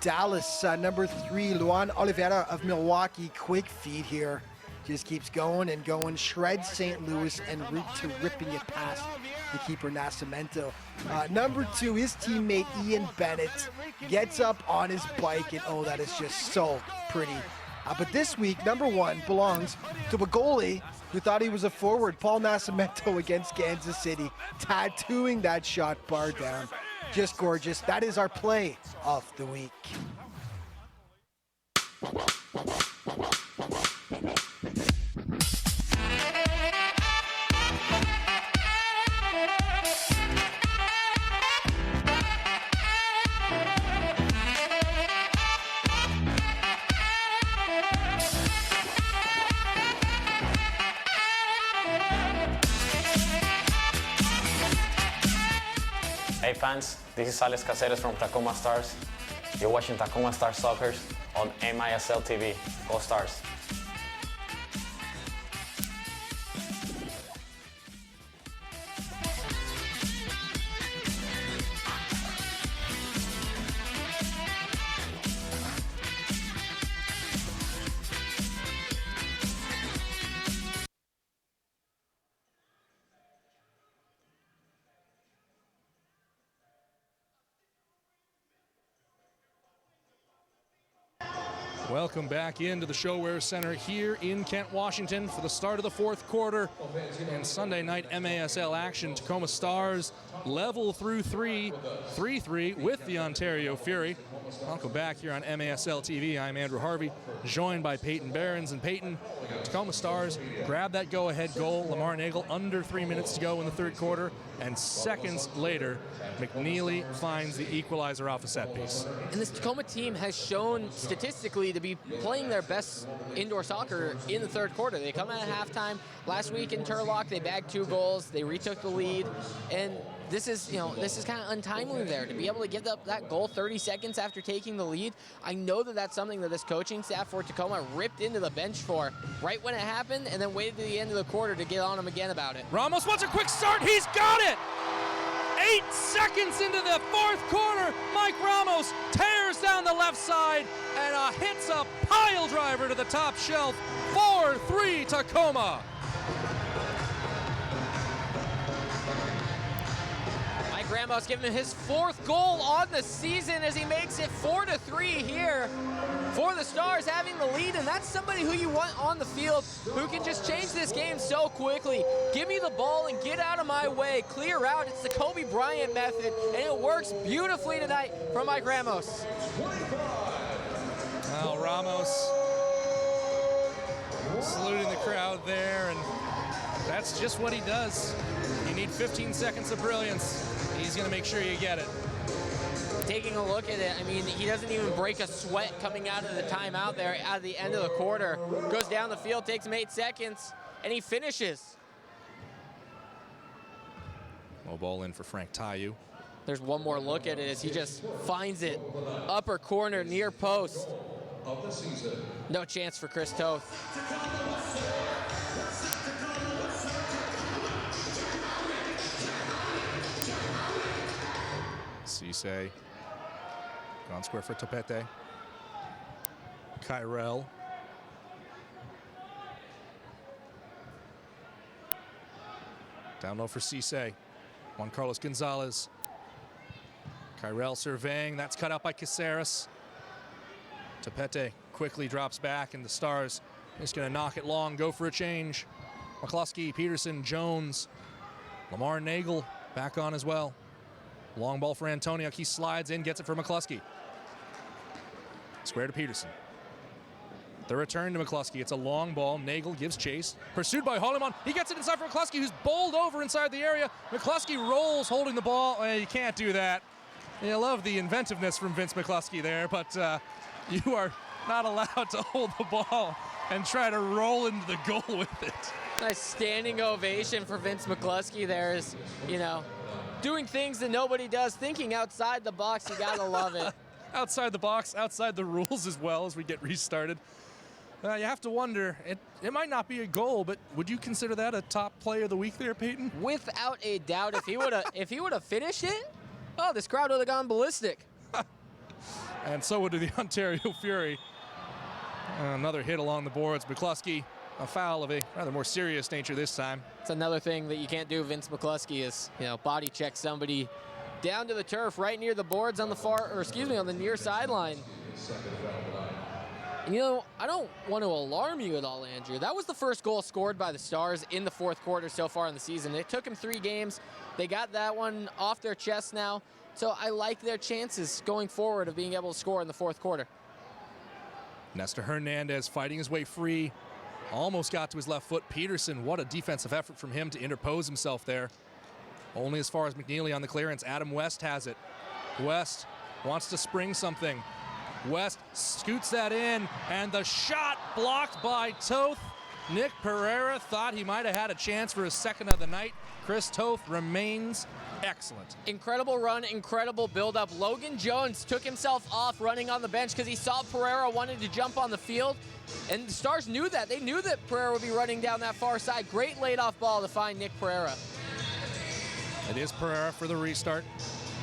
Dallas. Number 3, Luan Oliveira of Milwaukee, quick feed here. Just keeps going and going, shreds St. Louis en route to ripping it past the keeper Nascimento. Number 2, his teammate Ian Bennett gets up on his bike, and oh, that is just so pretty. But this week, number 1 belongs to a goalie who thought he was a forward, Paul Nascimento against Kansas City, tattooing that shot bar down. Just gorgeous. That is our play of the week. Hey fans, this is Alex Caceres from Tacoma Stars. You're watching Tacoma Stars Soccer on MISL TV. Go Stars! Welcome back into the ShoWare Center here in Kent, Washington for the start of the fourth quarter and Sunday night MASL action. Tacoma Stars level through 3-3 with the Ontario Fury. Welcome back here on MASL TV. I'm Andrew Harvey, joined by Peyton Behrens. And Peyton, Tacoma Stars grab that go-ahead goal. Lamar Nagel under 3 minutes to go in the third quarter, and seconds later, McNeely finds the equalizer off a set piece. And this Tacoma team has shown statistically to be playing their best indoor soccer in the third quarter. They come out at halftime. Last week in Turlock, they bagged 2 goals. They retook the lead, and this is kind of untimely there to be able to get up that goal 30 seconds after taking the lead. I know that that's something that this coaching staff for Tacoma ripped into the bench for right when it happened, and then waited to the end of the quarter to get on them again about it. Ramos wants a quick start. He's got it! 8 seconds into the fourth quarter, Mike Ramos tears down the left side and hits a pile driver to the top shelf. 4-3 Tacoma. Mike Ramos giving him his 4th goal on the season as he makes it 4-3 here for the Stars, having the lead, and that's somebody who you want on the field who can just change this game so quickly. Give me the ball and get out of my way. Clear out. It's the Kobe Bryant method, and it works beautifully tonight from Mike Ramos. Well, Ramos saluting the crowd there, and that's just what he does. You need 15 seconds of brilliance. He's going to make sure you get it. Taking a look at it, I mean, he doesn't even break a sweat coming out of the timeout there at the end of the quarter. Goes down the field, takes him 8 seconds, and he finishes. Low ball in for Frank Tayu. There's one more look at it as he just finds it. Upper corner, near post. No chance for Chris Toth. Cisse. Gone square for Topete. Kyrell. Down low for Cisse. Juan Carlos Gonzalez. Kyrell surveying. That's cut out by Caceres. Topete quickly drops back, and the Stars just going to knock it long, go for a change. McCluskey, Peterson, Jones. Lamar Nagel back on as well. Long ball for Antoniuk. He slides in, gets it for McCluskey. Square to Peterson. The return to McCluskey. It's a long ball. Nagel gives chase. Pursued by Holliman. He gets it inside for McCluskey, who's bowled over inside the area. McCluskey rolls, holding the ball. You can't do that. You love the inventiveness from Vince McCluskey there, but you are not allowed to hold the ball and try to roll into the goal with it. Nice standing ovation for Vince McCluskey there, is, doing things that nobody does, thinking outside the box. You gotta love it. Outside the box, outside the rules as well as we get restarted. You have to wonder, it might not be a goal, but would you consider that a top play of the week there, Peyton? Without a doubt, if he would have finished it, oh, this crowd would have gone ballistic. And so would the Ontario Fury. Another hit along the boards. McCluskey, a foul of a rather more serious nature this time. It's another thing that you can't do, Vince McCluskey, is body check somebody down to the turf right near the boards on the on the near sideline. And I don't want to alarm you at all, Andrew. That was the first goal scored by the Stars in the fourth quarter so far in the season. It took them 3 games. They got that one off their chest now. So I like their chances going forward of being able to score in the fourth quarter. Nestor Hernandez fighting his way free. Almost got to his left foot. Peterson, what a defensive effort from him to interpose himself there. Only as far as McNeely on the clearance. Adam West has it. West wants to spring something. West scoots that in, and the shot blocked by Toth. Nick Pereira thought he might have had a chance for his second of the night. Chris Toth remains excellent. Incredible run, incredible build-up. Logan Jones took himself off running on the bench because he saw Pereira wanted to jump on the field. And the Stars knew that. They knew that Pereira would be running down that far side. Great laid-off ball to find Nick Pereira. It is Pereira for the restart.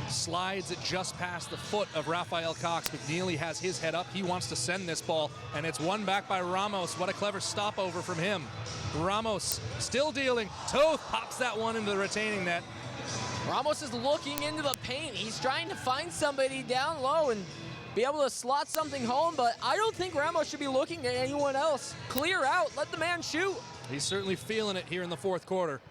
Slides it just past the foot of Rafael Cox. McNeely has his head up. He wants to send this ball, and it's won back by Ramos. What a clever stopover from him. Ramos still dealing. Toth pops that one into the retaining net. Ramos is looking into the paint. He's trying to find somebody down low and be able to slot something home, but I don't think Ramos should be looking at anyone else. Clear out. Let the man shoot. He's certainly feeling it here in the fourth quarter.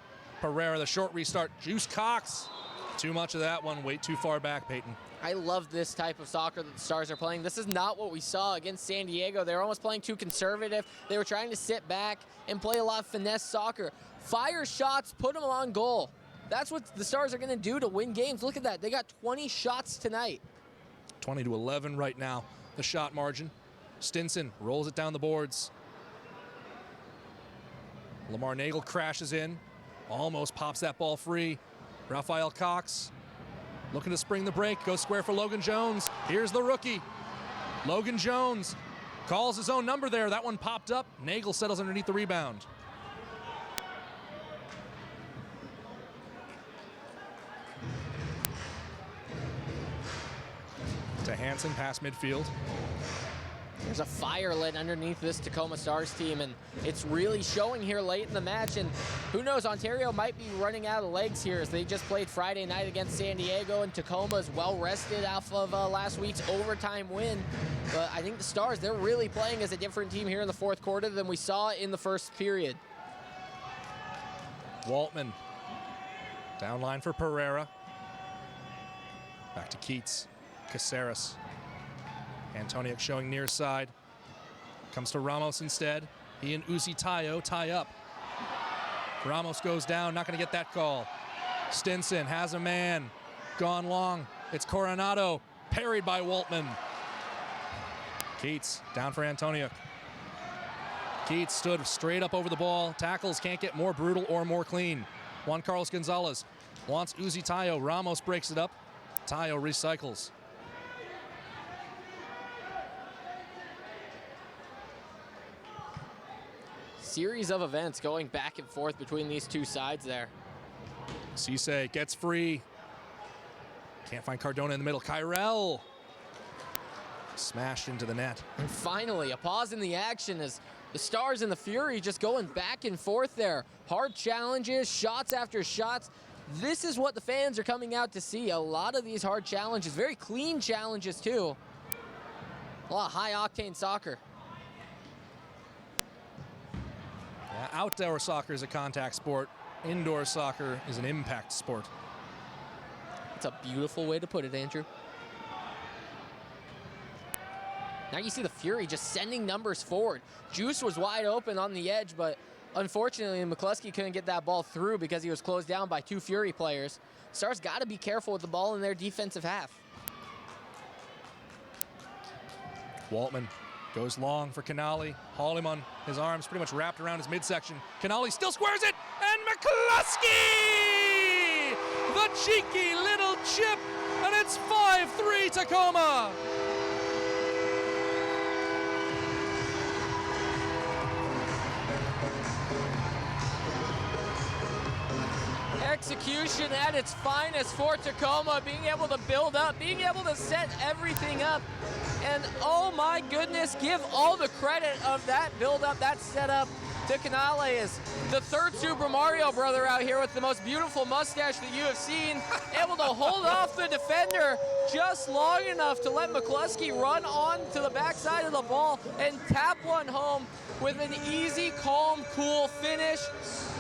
Pereira, the short restart. Juice Cox. Too much of that one, way too far back, Peyton. I love this type of soccer that the Stars are playing. This is not what we saw against San Diego. They were almost playing too conservative. They were trying to sit back and play a lot of finesse soccer. Fire shots, put them on goal. That's what the Stars are going to do to win games. Look at that. They got 20 shots tonight. 20-11 right now, the shot margin. Stinson rolls it down the boards. Lamar Nagel crashes in, almost pops that ball free. Rafael Cox looking to spring the break, goes square for Logan Jones. Here's the rookie. Logan Jones calls his own number there. That one popped up. Nagel settles underneath the rebound. To Hansen, past midfield. There's a fire lit underneath this Tacoma Stars team, and it's really showing here late in the match. And who knows, Ontario might be running out of legs here as they just played Friday night against San Diego, and Tacoma is well rested off of last week's overtime win. But I think the Stars, they're really playing as a different team here in the fourth quarter than we saw in the first period. Waltman, down line for Pereira. Back to Keats, Caceres. Antoniuk showing near side. Comes to Ramos instead. He and Uzi Tayo tie up. Ramos goes down, not going to get that call. Stinson has a man. Gone long. It's Coronado. Parried by Waltman. Keats down for Antoniuk. Keats stood straight up over the ball. Tackles can't get more brutal or more clean. Juan Carlos Gonzalez wants Uzi Tayo. Ramos breaks it up. Tayo recycles. Series of events going back and forth between these two sides there. Cisse gets free. Can't find Cardona in the middle. Kyrell smashed into the net. And finally, a pause in the action as the Stars and the Fury just going back and forth there. Hard challenges, shots after shots. This is what the fans are coming out to see. A lot of these hard challenges, very clean challenges too. A lot of high-octane soccer. Yeah, outdoor soccer is a contact sport. Indoor soccer is an impact sport. It's a beautiful way to put it, Andrew. Now you see the Fury just sending numbers forward. Juice was wide open on the edge, but unfortunately McCluskey couldn't get that ball through because he was closed down by two Fury players. Stars got to be careful with the ball in their defensive half. Waltman goes long for Canali. Holliman, his arms pretty much wrapped around his midsection. Canali still squares it, and McCluskey! The cheeky little chip, and it's 5-3 Tacoma. Execution at its finest for Tacoma, being able to build up, being able to set everything up. And oh my goodness, give all the credit of that build-up, that setup to Canale, as the third Super Mario brother out here with the most beautiful mustache that you have seen, able to hold off the defender just long enough to let McCluskey run on to the backside of the ball and tap one home with an easy, calm, cool finish.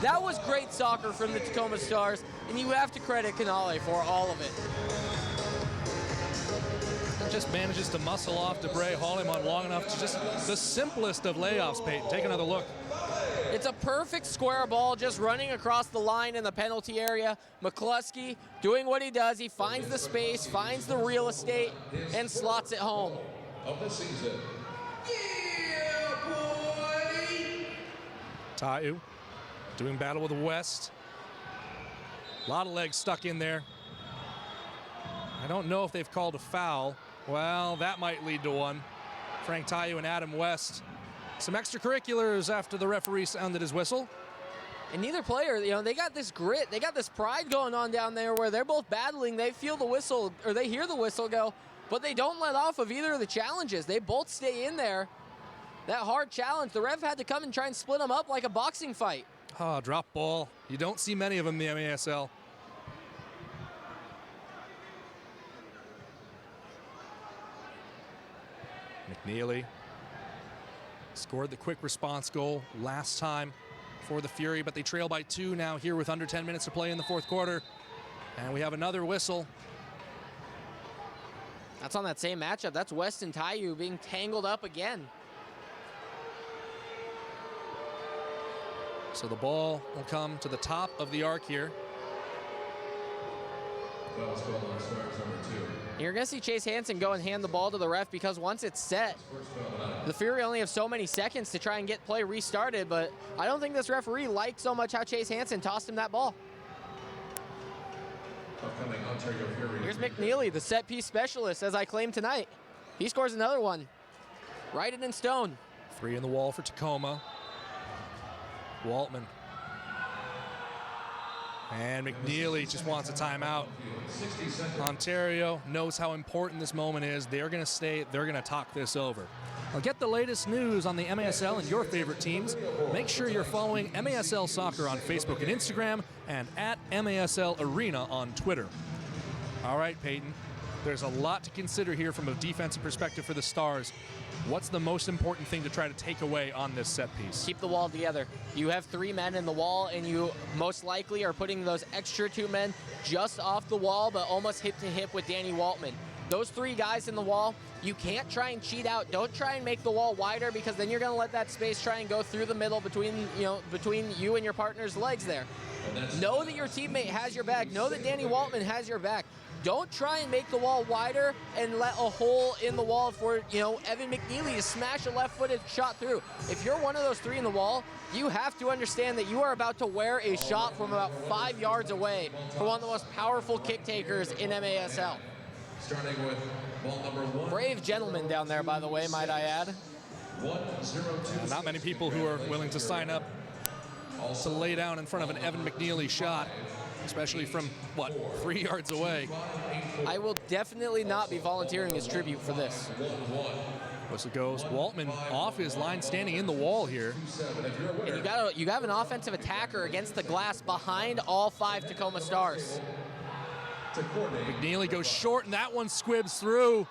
That was great soccer from the Tacoma Stars, and you have to credit Canale for all of it. Just manages to muscle off Debray Holliman long enough to just the simplest of layoffs, Peyton. Take another look. It's a perfect square ball just running across the line in the penalty area. McCluskey doing what he does. He finds the space, finds the real estate, and slots it home. Of the season. Taiu doing battle with West. A lot of legs stuck in there. I don't know if they've called a foul. Well, that might lead to one. Frank Taiu and Adam West. Some extracurriculars after the referee sounded his whistle. And neither player, they got this grit, they got this pride going on down there where they're both battling. They feel the whistle, or they hear the whistle go, but they don't let off of either of the challenges. They both stay in there. That hard challenge, the ref had to come and try and split them up like a boxing fight. Oh, drop ball. You don't see many of them in the MASL. McNeely scored the quick response goal last time for the Fury, but they trail by 2 now here with under 10 minutes to play in the fourth quarter. And we have another whistle. That's on that same matchup. That's West and Taiu being tangled up again. So the ball will come to the top of the arc here. Foul called on Stars number 2. You're going to see Chase Hansen go and hand the ball to the ref because once it's set, the Fury only have so many seconds to try and get play restarted, but I don't think this referee liked so much how Chase Hansen tossed him that ball. Upcoming Ontario Fury. Here's McNeely, the set piece specialist, as I claimed tonight. He scores another one. Write it in stone. 3 in the wall for Tacoma. Waltman. And McNeely just wants a timeout. Ontario knows how important this moment is. They're going to stay. They're going to talk this over. Now get the latest news on the MASL and your favorite teams. Make sure you're following MASL Soccer on Facebook and Instagram and at MASL Arena on Twitter. All right, Peyton. There's a lot to consider here from a defensive perspective for the Stars. What's the most important thing to try to take away on this set piece? Keep the wall together. You have 3 men in the wall, and you most likely are putting those extra 2 men just off the wall, but almost hip to hip with Danny Waltman. Those 3 guys in the wall, you can't try and cheat out. Don't try and make the wall wider because then you're going to let that space try and go through the middle between you and your partner's legs there. Know that your teammate has your back. Know that Danny Waltman has your back. Don't try and make the wall wider and let a hole in the wall for, Evan McNeely to smash a left-footed shot through. If you're one of those 3 in the wall, you have to understand that you are about to wear a shot from about 5 yards away for one of the most powerful kick takers in MASL. Starting with ball number 1. Brave gentleman down there, by the way, might I add. 1-0-2. Not many people who are willing to sign up to lay down in front of an Evan McNeely shot, especially from, 3 yards away. I will definitely not be volunteering as tribute for this. Whistle goes. Waltman off his line, standing in the wall here. And you have an offensive attacker against the glass behind all 5 Tacoma Stars. McNeely goes short, and that one squibs through.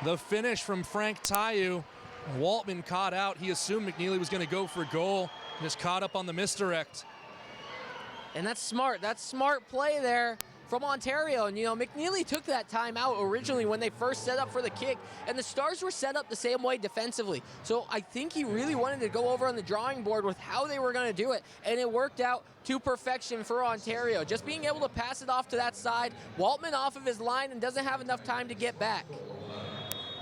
The finish from Frank Taiu. Waltman caught out. He assumed McNeely was going to go for goal. Just caught up on the misdirect. And that's smart. That's smart play there from Ontario. And, McNeely took that timeout originally when they first set up for the kick, and the Stars were set up the same way defensively. So I think he really wanted to go over on the drawing board with how they were going to do it, and it worked out to perfection for Ontario. Just being able to pass it off to that side, Waltman off of his line and doesn't have enough time to get back.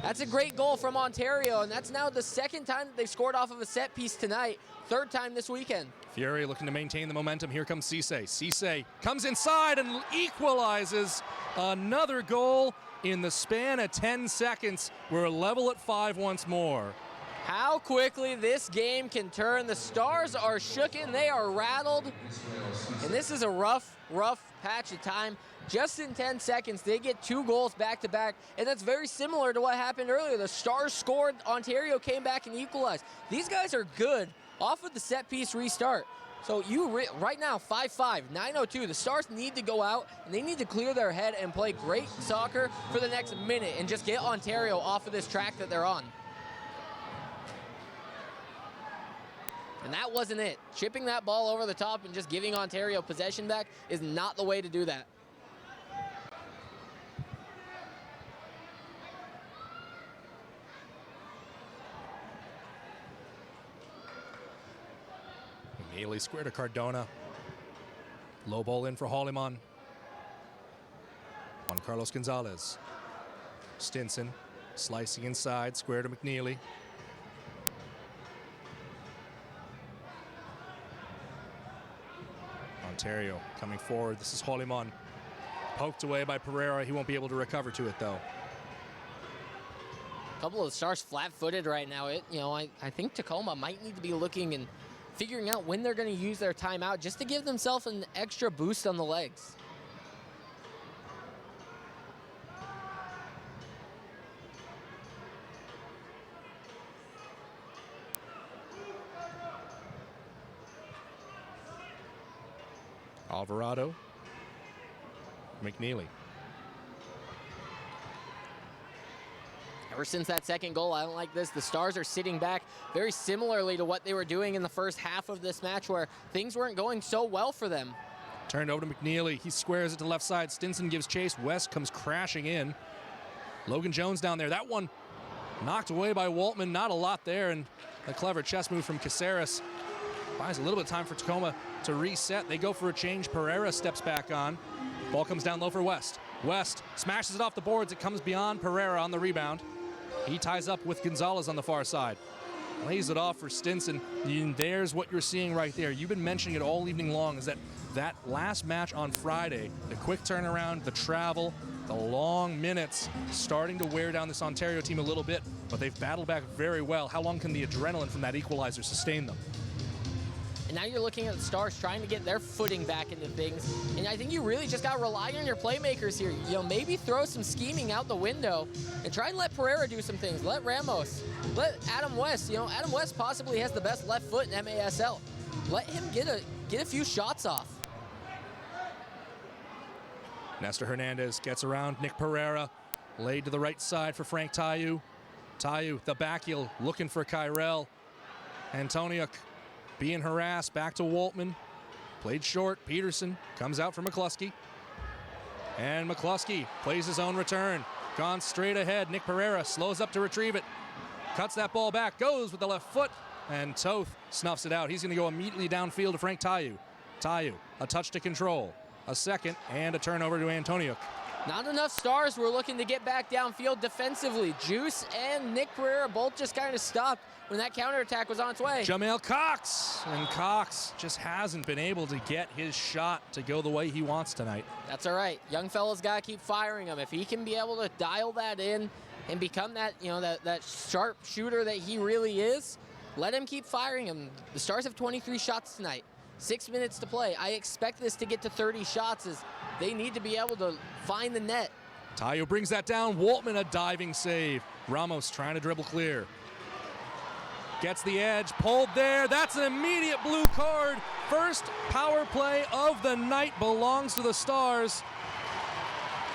That's a great goal from Ontario, and that's now the 2nd time that they've scored off of a set piece tonight, 3rd time this weekend. Fury looking to maintain the momentum. Here comes Cisse. Cisse comes inside and equalizes. Another goal in the span of 10 seconds. We're level at 5 once more. How quickly this game can turn. The Stars are shooken. They are rattled. And this is a rough patch of time. Just in 10 seconds, they get 2 goals back-to-back, and that's very similar to what happened earlier. The Stars scored, Ontario came back and equalized. These guys are good off of the set-piece restart. So right now, 5-5, 9:02, the Stars need to go out, and they need to clear their head and play great soccer for the next minute and just get Ontario off of this track that they're on. And that wasn't it. Chipping that ball over the top and just giving Ontario possession back is not the way to do that. McNeely square to Cardona. Low ball in for Holliman. Juan Carlos Gonzalez. Stinson slicing inside, square to McNeely. Ontario coming forward. This is Holimon. Poked away by Pereira. He won't be able to recover to it, though. A couple of the Stars flat-footed right now. I think Tacoma might need to be looking and figuring out when they're going to use their timeout just to give themselves an extra boost on the legs. Alvarado. McNeely. Ever since that second goal, I don't like this. The Stars are sitting back very similarly to what they were doing in the first half of this match where things weren't going so well for them. Turned over to McNeely. He squares it to left side. Stinson gives chase. West comes crashing in. Logan Jones down there. That one knocked away by Waltman. Not a lot there. And a clever chest move from Caceres buys a little bit of time for Tacoma to reset. They go for a change. Pereira steps back on. Ball comes down low for West. West smashes it off the boards. It comes beyond Pereira on the rebound. He ties up with Gonzalez on the far side. Lays it off for Stinson. And there's what you're seeing right there. You've been mentioning it all evening long, is that last match on Friday, the quick turnaround, the travel, the long minutes, starting to wear down this Ontario team a little bit, but they've battled back very well. How long can the adrenaline from that equalizer sustain them? And now you're looking at the Stars trying to get their footing back into things. And I think you really just got to rely on your playmakers here. Maybe throw some scheming out the window and try and let Pereira do some things. Let Ramos, let Adam West. Adam West possibly has the best left foot in MASL. Let him get a few shots off. Nestor Hernandez gets around Nick Pereira. Laid to the right side for Frank Tayu. Tayu, the back heel, looking for Kyrell. Antoniuk being harassed, back to Waltman. Played short, Peterson comes out for McCluskey. And McCluskey plays his own return. Gone straight ahead, Nick Pereira slows up to retrieve it. Cuts that ball back, goes with the left foot, and Toth snuffs it out. He's gonna go immediately downfield to Frank Tayu. Tayu, a touch to control. A second, and a turnover to Antoniuk. Not enough Stars were looking to get back downfield defensively. Juice and Nick Pereira both just kind of stopped when that counterattack was on its way. Jamel Cox, and Cox just hasn't been able to get his shot to go the way he wants tonight. That's all right. Young fella's got to keep firing him. If he can be able to dial that in and become that, that sharp shooter that he really is, let him keep firing him. The Stars have 23 shots tonight. 6 minutes to play. I expect this to get to 30 shots as they need to be able to find the net. Tayo brings that down. Waltman, a diving save. Ramos trying to dribble clear. Gets the edge, pulled there. That's an immediate blue card. First power play of the night belongs to the Stars.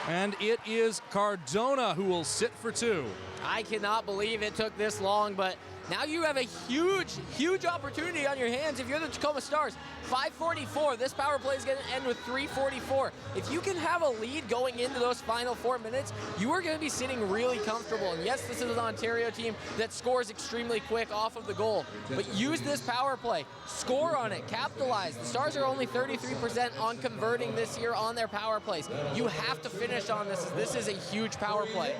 And it is Cardona who will sit for 2. I cannot believe it took this long, but now you have a huge, huge opportunity on your hands if you're the Tacoma Stars. 5:44, this power play is going to end with 3:44. If you can have a lead going into those final 4 minutes, you are going to be sitting really comfortable. And yes, this is an Ontario team that scores extremely quick off of the goal. But use this power play, score on it, capitalize. The Stars are only 33% on converting this year on their power plays. You have to finish on this. This is a huge power play.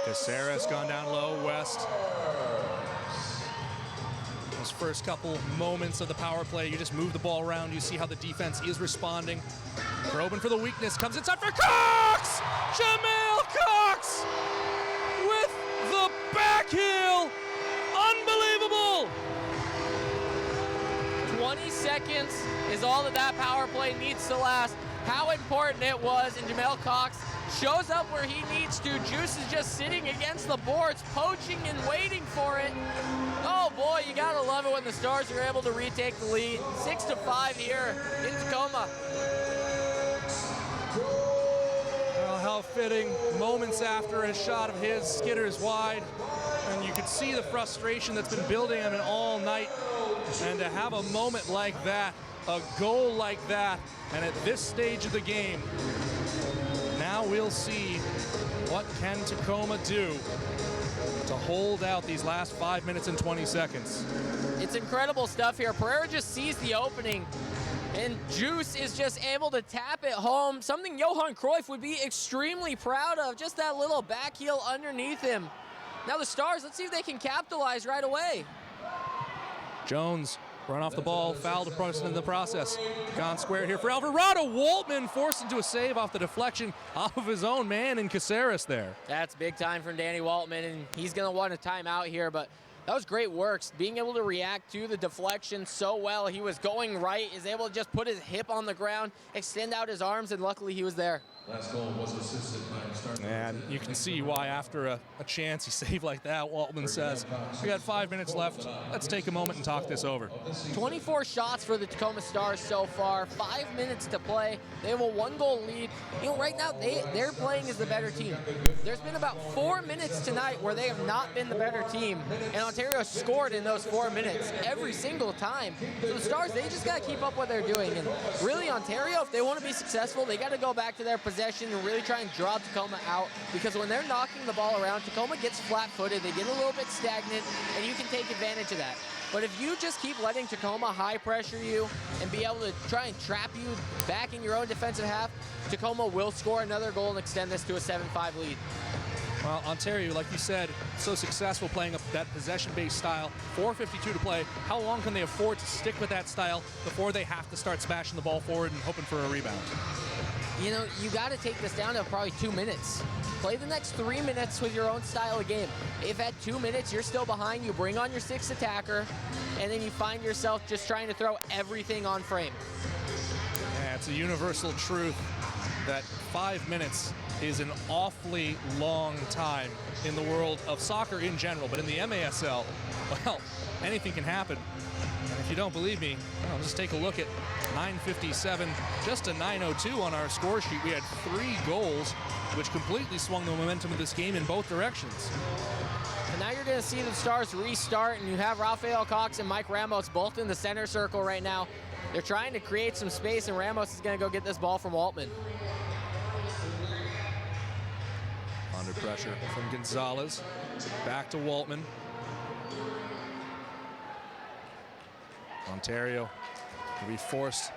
Caceres gone down low, West. Those first couple moments of the power play, you just move the ball around, you see how the defense is responding. Probing for the weakness, comes inside for Cox! Jamel Cox! With the back heel! Unbelievable! 20 seconds is all that power play needs to last. How important it was, and Jamel Cox shows up where he needs to. Juice is just sitting against the boards, poaching and waiting for it. Oh boy, you gotta love it when the Stars are able to retake the lead. 6-5 here in Tacoma. Well, how fitting. Moments after a shot of his skitters wide, and you could see the frustration that's been building on him all night. And to have a moment like that, a goal like that, and at this stage of the game, now we'll see what can Tacoma do to hold out these last 5 minutes and 20 seconds. It's incredible stuff here. Pereira just sees the opening, and Juice is just able to tap it home, something Johan Cruyff would be extremely proud of, just that little back heel underneath him. Now the Stars, let's see if they can capitalize right away. Jones run off the ball, fouled a person in the process. Gone square here for Alvarado. Waltman forced into a save off the deflection off of his own man in Caceres there. That's big time from Danny Waltman, and he's going to want a timeout here, but that was great work, being able to react to the deflection so well. He was going right, is able to just put his hip on the ground, extend out his arms, and luckily he was there. Last goal was assisted by starting. And you can see why after a chance he saved like that, Waltman says, we got 5 minutes left. Let's take a moment and talk this over. 24 shots for the Tacoma Stars so far, 5 minutes to play. They have a 1-goal lead. You know, right now they're playing as the better team. There's been about 4 minutes tonight where they have not been the better team, and Ontario scored in those 4 minutes every single time. So the Stars, they just got to keep up what they're doing. And really, Ontario, if they want to be successful, they got to go back to their possession and really try and draw Tacoma out, because when they're knocking the ball around, Tacoma gets flat-footed, they get a little bit stagnant, and you can take advantage of that. But if you just keep letting Tacoma high pressure you and be able to try and trap you back in your own defensive half, Tacoma will score another goal and extend this to a 7-5 lead. Well, Ontario, like you said, so successful playing up that possession-based style. 4:52 to play. How long can they afford to stick with that style before they have to start smashing the ball forward and hoping for a rebound? You know, you got to take this down to probably 2 minutes. Play the next 3 minutes with your own style of game. If at 2 minutes you're still behind, you bring on your 6th attacker, and then you find yourself just trying to throw everything on frame. Yeah, it's a universal truth that 5 minutes is an awfully long time in the world of soccer in general, but in the MASL, well, anything can happen. And if you don't believe me, well, just take a look at 9:57, just a 9:02 on our score sheet. We had 3 goals, which completely swung the momentum of this game in both directions. And now you're going to see the Stars restart, and you have Rafael Cox and Mike Ramos both in the center circle right now. They're trying to create some space, and Ramos is going to go get this ball from Waltman. Under pressure from Gonzalez, back to Waltman. Ontario will be forced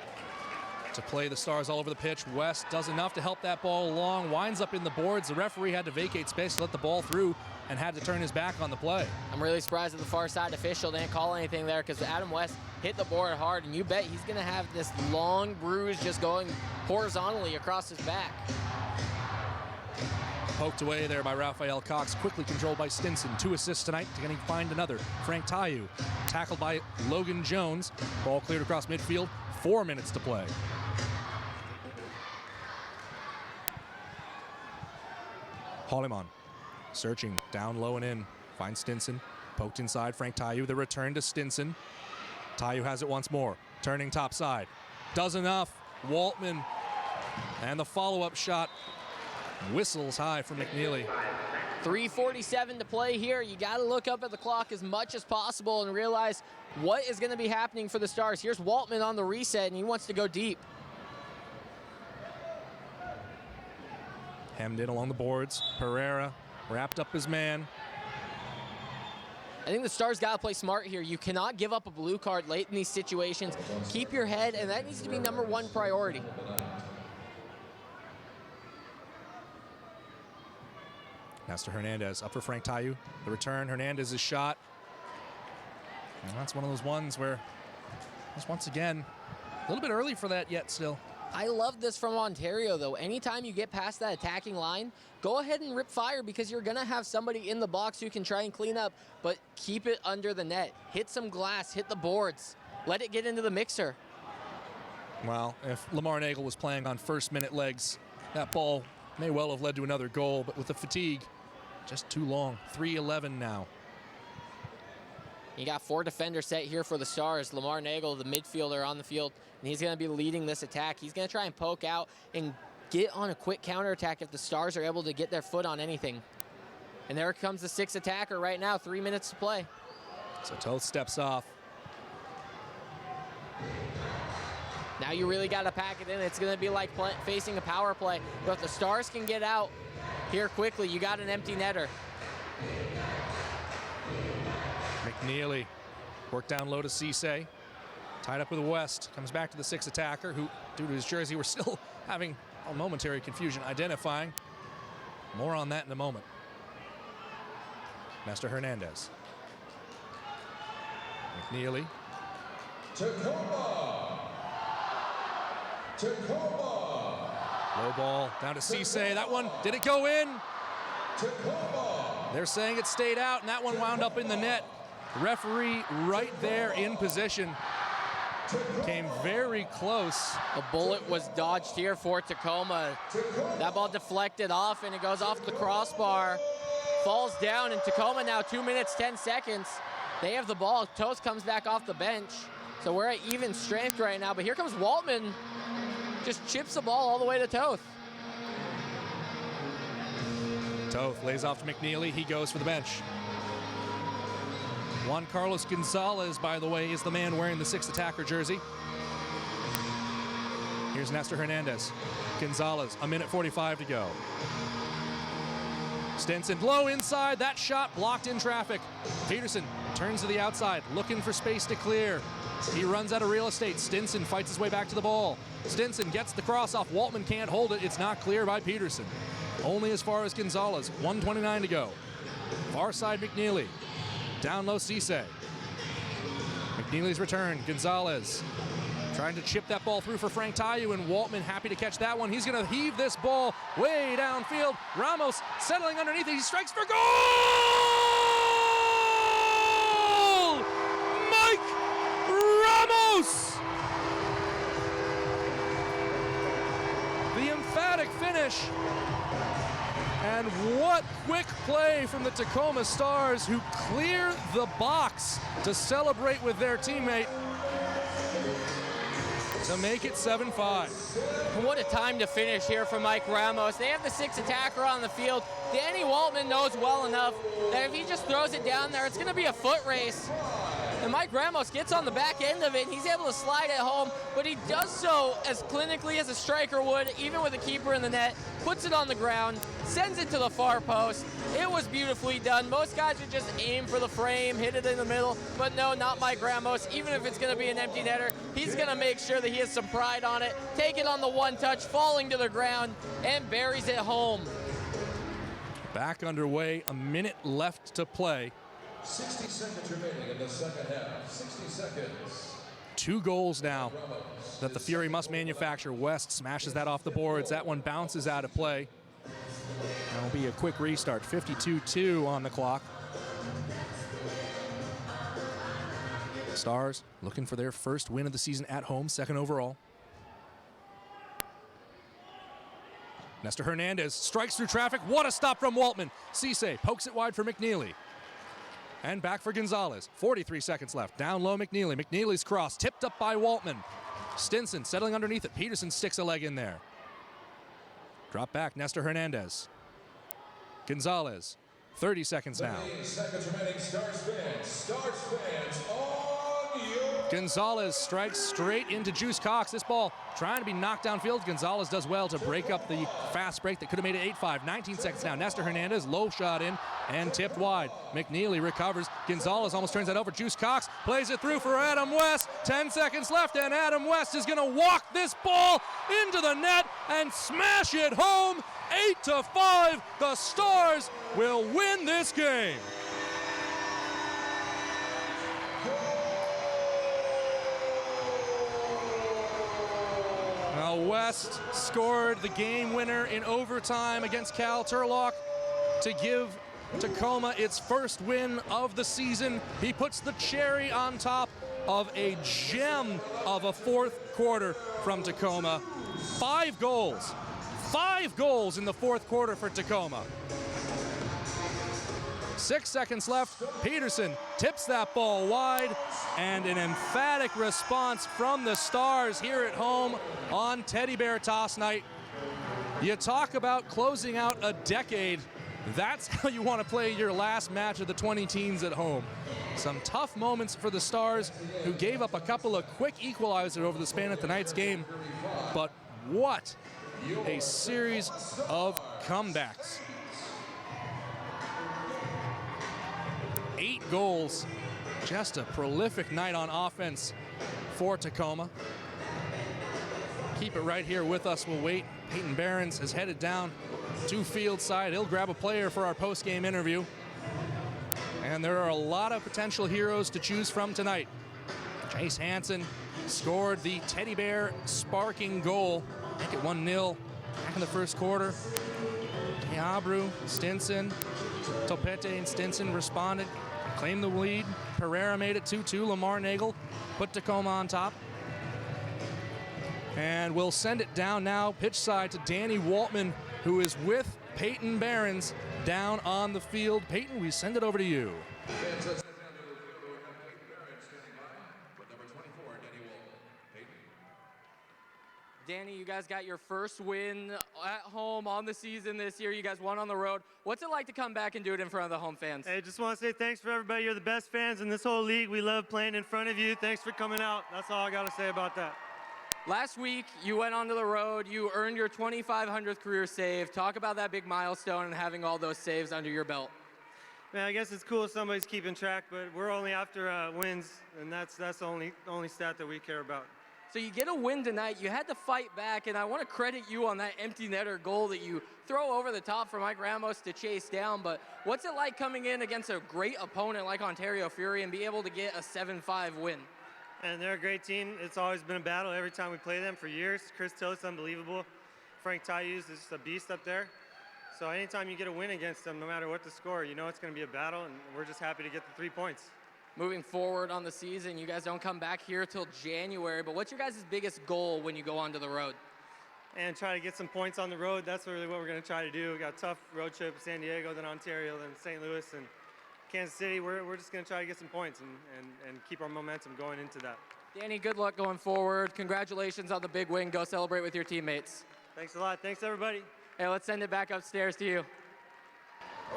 to play the Stars all over the pitch. West does enough to help that ball along, winds up in the boards. The referee had to vacate space to let the ball through and had to turn his back on the play. I'm really surprised that the far side official didn't call anything there, because Adam West hit the board hard, and you bet he's going to have this long bruise just going horizontally across his back. Poked away there by Rafael Cox, quickly controlled by Stinson. 2 assists tonight, going to find another. Frank Tayu, tackled by Logan Jones. Ball cleared across midfield, 4 minutes to play. Holliman, searching, down low and in, finds Stinson. Poked inside, Frank Tayu, the return to Stinson. Tayu has it once more, turning top side. Does enough, Waltman, and the follow-up shot whistles high from McNeely. 3:47 to play here. You got to look up at the clock as much as possible and realize what is going to be happening for the Stars. Here's Waltman on the reset, and he wants to go deep. Hemmed in along the boards. Pereira wrapped up his man. I think the Stars got to play smart here. You cannot give up a blue card late in these situations. Keep your head, and that needs to be #1 priority. Nestor Hernandez up for Frank Tayu. The return, Hernandez's shot. And that's one of those ones where, just once again, a little bit early for that yet still. I love this from Ontario, though. Anytime you get past that attacking line, go ahead and rip fire, because you're going to have somebody in the box who can try and clean up, but keep it under the net. Hit some glass, hit the boards. Let it get into the mixer. Well, if Lamar Nagel was playing on first-minute legs, that ball may well have led to another goal, but with the fatigue, just too long. 3:11 now. You got 4 defenders set here for the Stars. Lamar Nagel, the midfielder, on the field, and he's going to be leading this attack. He's going to try and poke out and get on a quick counterattack if the Stars are able to get their foot on anything. And there comes the 6th attacker right now, 3 minutes to play. So Toth steps off. Now you really got to pack it in. It's going to be like facing a power play. But if the Stars can get out here quickly, you got an empty netter. McNeely worked down low to Cisse. Tied up with West. Comes back to the 6th attacker, who, due to his jersey, we're still having a momentary confusion identifying. More on that in a moment. Nestor Hernandez. McNeely. Tacoma. Low ball down to Cisse. That one, did it go in? They're saying it stayed out, and that one wound up in the net. Referee right there in position. Came very close. A bullet was dodged here for Tacoma. That ball deflected off, and it goes off the crossbar. Falls down, and Tacoma now 2 minutes, 10 seconds. They have the ball. Toth comes back off the bench. So we're at even strength right now, but here comes Waltman. Just chips the ball all the way to Toth. Toth lays off to McNeely. He goes for the bench. Juan Carlos Gonzalez, by the way, is the man wearing the 6th attacker jersey. Here's Nestor Hernandez. Gonzalez, 1:45 to go. Stinson, low inside. That shot blocked in traffic. Peterson turns to the outside, looking for space to clear. He runs out of real estate. Stinson fights his way back to the ball. Stinson gets the cross off. Waltman can't hold it. It's not clear by Peterson. Only as far as Gonzalez. 1:29 to go. Far side McNeely. Down low Cisse. McNeely's return. Gonzalez trying to chip that ball through for Frank Tayu, and Waltman happy to catch that one. He's going to heave this ball way downfield. Ramos settling underneath it. He strikes for goal! Mike Ramos! The emphatic finish. And what quick play from the Tacoma Stars, who clear the box to celebrate with their teammate to make it 7-5. What a time to finish here for Mike Ramos. They have the 6th attacker on the field. Danny Waltman knows well enough that if he just throws it down there, it's going to be a foot race. And Mike Ramos gets on the back end of it. He's able to slide it home, but he does so as clinically as a striker would, even with a keeper in the net. Puts it on the ground, sends it to the far post. It was beautifully done. Most guys would just aim for the frame, hit it in the middle, but no, not Mike Ramos. Even if it's going to be an empty netter, he's going to make sure that he has some pride on it, take it on the one touch, falling to the ground, and buries it home. Back underway, a minute left to play. 60 seconds remaining in the second half. 60 seconds. 2 goals now that the Fury must manufacture. West smashes that off the boards. That one bounces out of play. That'll be a quick restart. 52-2 on the clock. Stars looking for their first win of the season at home, 2nd overall. Nestor Hernandez strikes through traffic. What a stop from Waltman. Cisse pokes it wide for McNeely. And back for Gonzalez. 43 seconds left. Down low McNeely. McNeely's cross tipped up by Waltman. Stinson settling underneath it. Peterson sticks a leg in there. Drop back, Nestor Hernandez. Gonzalez. 30 seconds now. 15 seconds remaining. Stars fans on your... Gonzalez strikes straight into Juice Cox. This ball trying to be knocked downfield. Gonzalez does well to break up the fast break that could have made it 8-5. 19 seconds now. Nestor Hernandez, low shot in and tipped wide. McNeely recovers. Gonzalez almost turns that over. Juice Cox plays it through for Adam West. 10 seconds left, and Adam West is going to walk this ball into the net and smash it home. 8-5. The Stars will win this game. West scored the game winner in overtime against Cal Turlock to give Tacoma its first win of the season. He puts the cherry on top of a gem of a 4th quarter from Tacoma. 5 goals. 5 goals in the 4th quarter for Tacoma. 6 seconds left. Peterson tips that ball wide, and an emphatic response from the Stars here at home on Teddy Bear Toss Night. You talk about closing out a decade. That's how you want to play your last match of the 20 teens at home. Some tough moments for the Stars, who gave up a couple of quick equalizers over the span of tonight's game, but what a series of comebacks. 8 goals. Just a prolific night on offense for Tacoma. Keep it right here with us. We'll wait. Peyton Behrens is headed down to field side. He'll grab a player for our post-game interview. And there are a lot of potential heroes to choose from tonight. Chase Hansen scored the teddy bear sparking goal, make it 1-0 back in the first quarter. Abru, Stinson, Topete and Stinson responded, claimed the lead. Pereira made it 2-2. Lamar Nagel put Tacoma on top. And we'll send it down now, pitch side to Danny Waltman, who is with Peyton Behrens down on the field. Peyton, we send it over to you. Danny, you guys got your first win at home on the season this year. You guys won on the road. What's it like to come back and do it in front of the home fans? Hey, just want to say thanks for everybody. You're the best fans in this whole league. We love playing in front of you. Thanks for coming out. That's all I got to say about that. Last week, you went onto the road. You earned your 2,500th career save. Talk about that big milestone and having all those saves under your belt. Man, I guess it's cool if somebody's keeping track, but we're only after wins, and that's the only stat that we care about. So you get a win tonight. You had to fight back, and I want to credit you on that empty netter goal that you throw over the top for Mike Ramos to chase down. But what's it like coming in against a great opponent like Ontario Fury and be able to get a 7-5 win? And they're a great team. It's always been a battle every time we play them for years. Chris Toth's unbelievable. Frank Tayus is just a beast up there. So anytime you get a win against them, no matter what the score, you know it's going to be a battle, and we're just happy to get the 3 points. Moving forward on the season, you guys don't come back here till January, but what's your guys' biggest goal when you go onto the road? And try to get some points on the road. That's really what we're going to try to do. We got a tough road trip, San Diego, then Ontario, then St. Louis, and Kansas City. We're just going to try to get some points and keep our momentum going into that. Danny, good luck going forward. Congratulations on the big win. Go celebrate with your teammates. Thanks a lot. Thanks, everybody. Hey, let's send it back upstairs to you.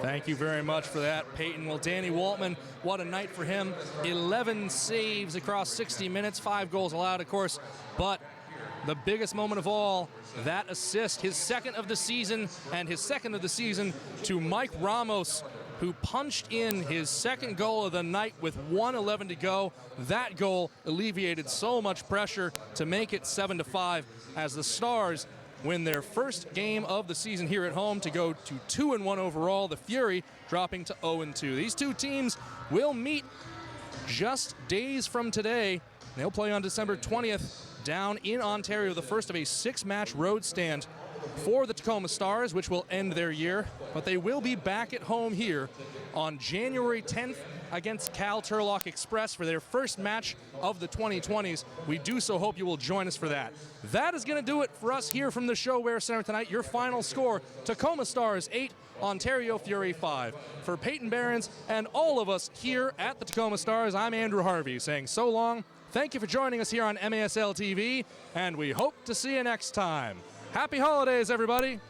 Thank you very much for that, Peyton. Well, Danny Waltman, what a night for him. 11 saves across 60 minutes, 5 goals allowed, of course. But the biggest moment of all, that assist, his second of the season, and his second of the season to Mike Ramos, who punched in his second goal of the night with 1:11 to go. That goal alleviated so much pressure to make it 7-5 as the Stars win their first game of the season here at home to go to 2-1 overall. The Fury dropping to 0-2. These two teams will meet just days from today. They'll play on December 20th down in Ontario, the first of a 6-match road stand for the Tacoma Stars, which will end their year. But they will be back at home here on January 10th against Cal Turlock Express for their first match of the 2020s. We do so hope you will join us for that. That is going to do it for us here from the ShoWare Center tonight. Your final score, Tacoma Stars 8, Ontario Fury 5. For Peyton Behrens and all of us here at the Tacoma Stars, I'm Andrew Harvey saying so long. Thank you for joining us here on MASL TV, and we hope to see you next time. Happy holidays, everybody.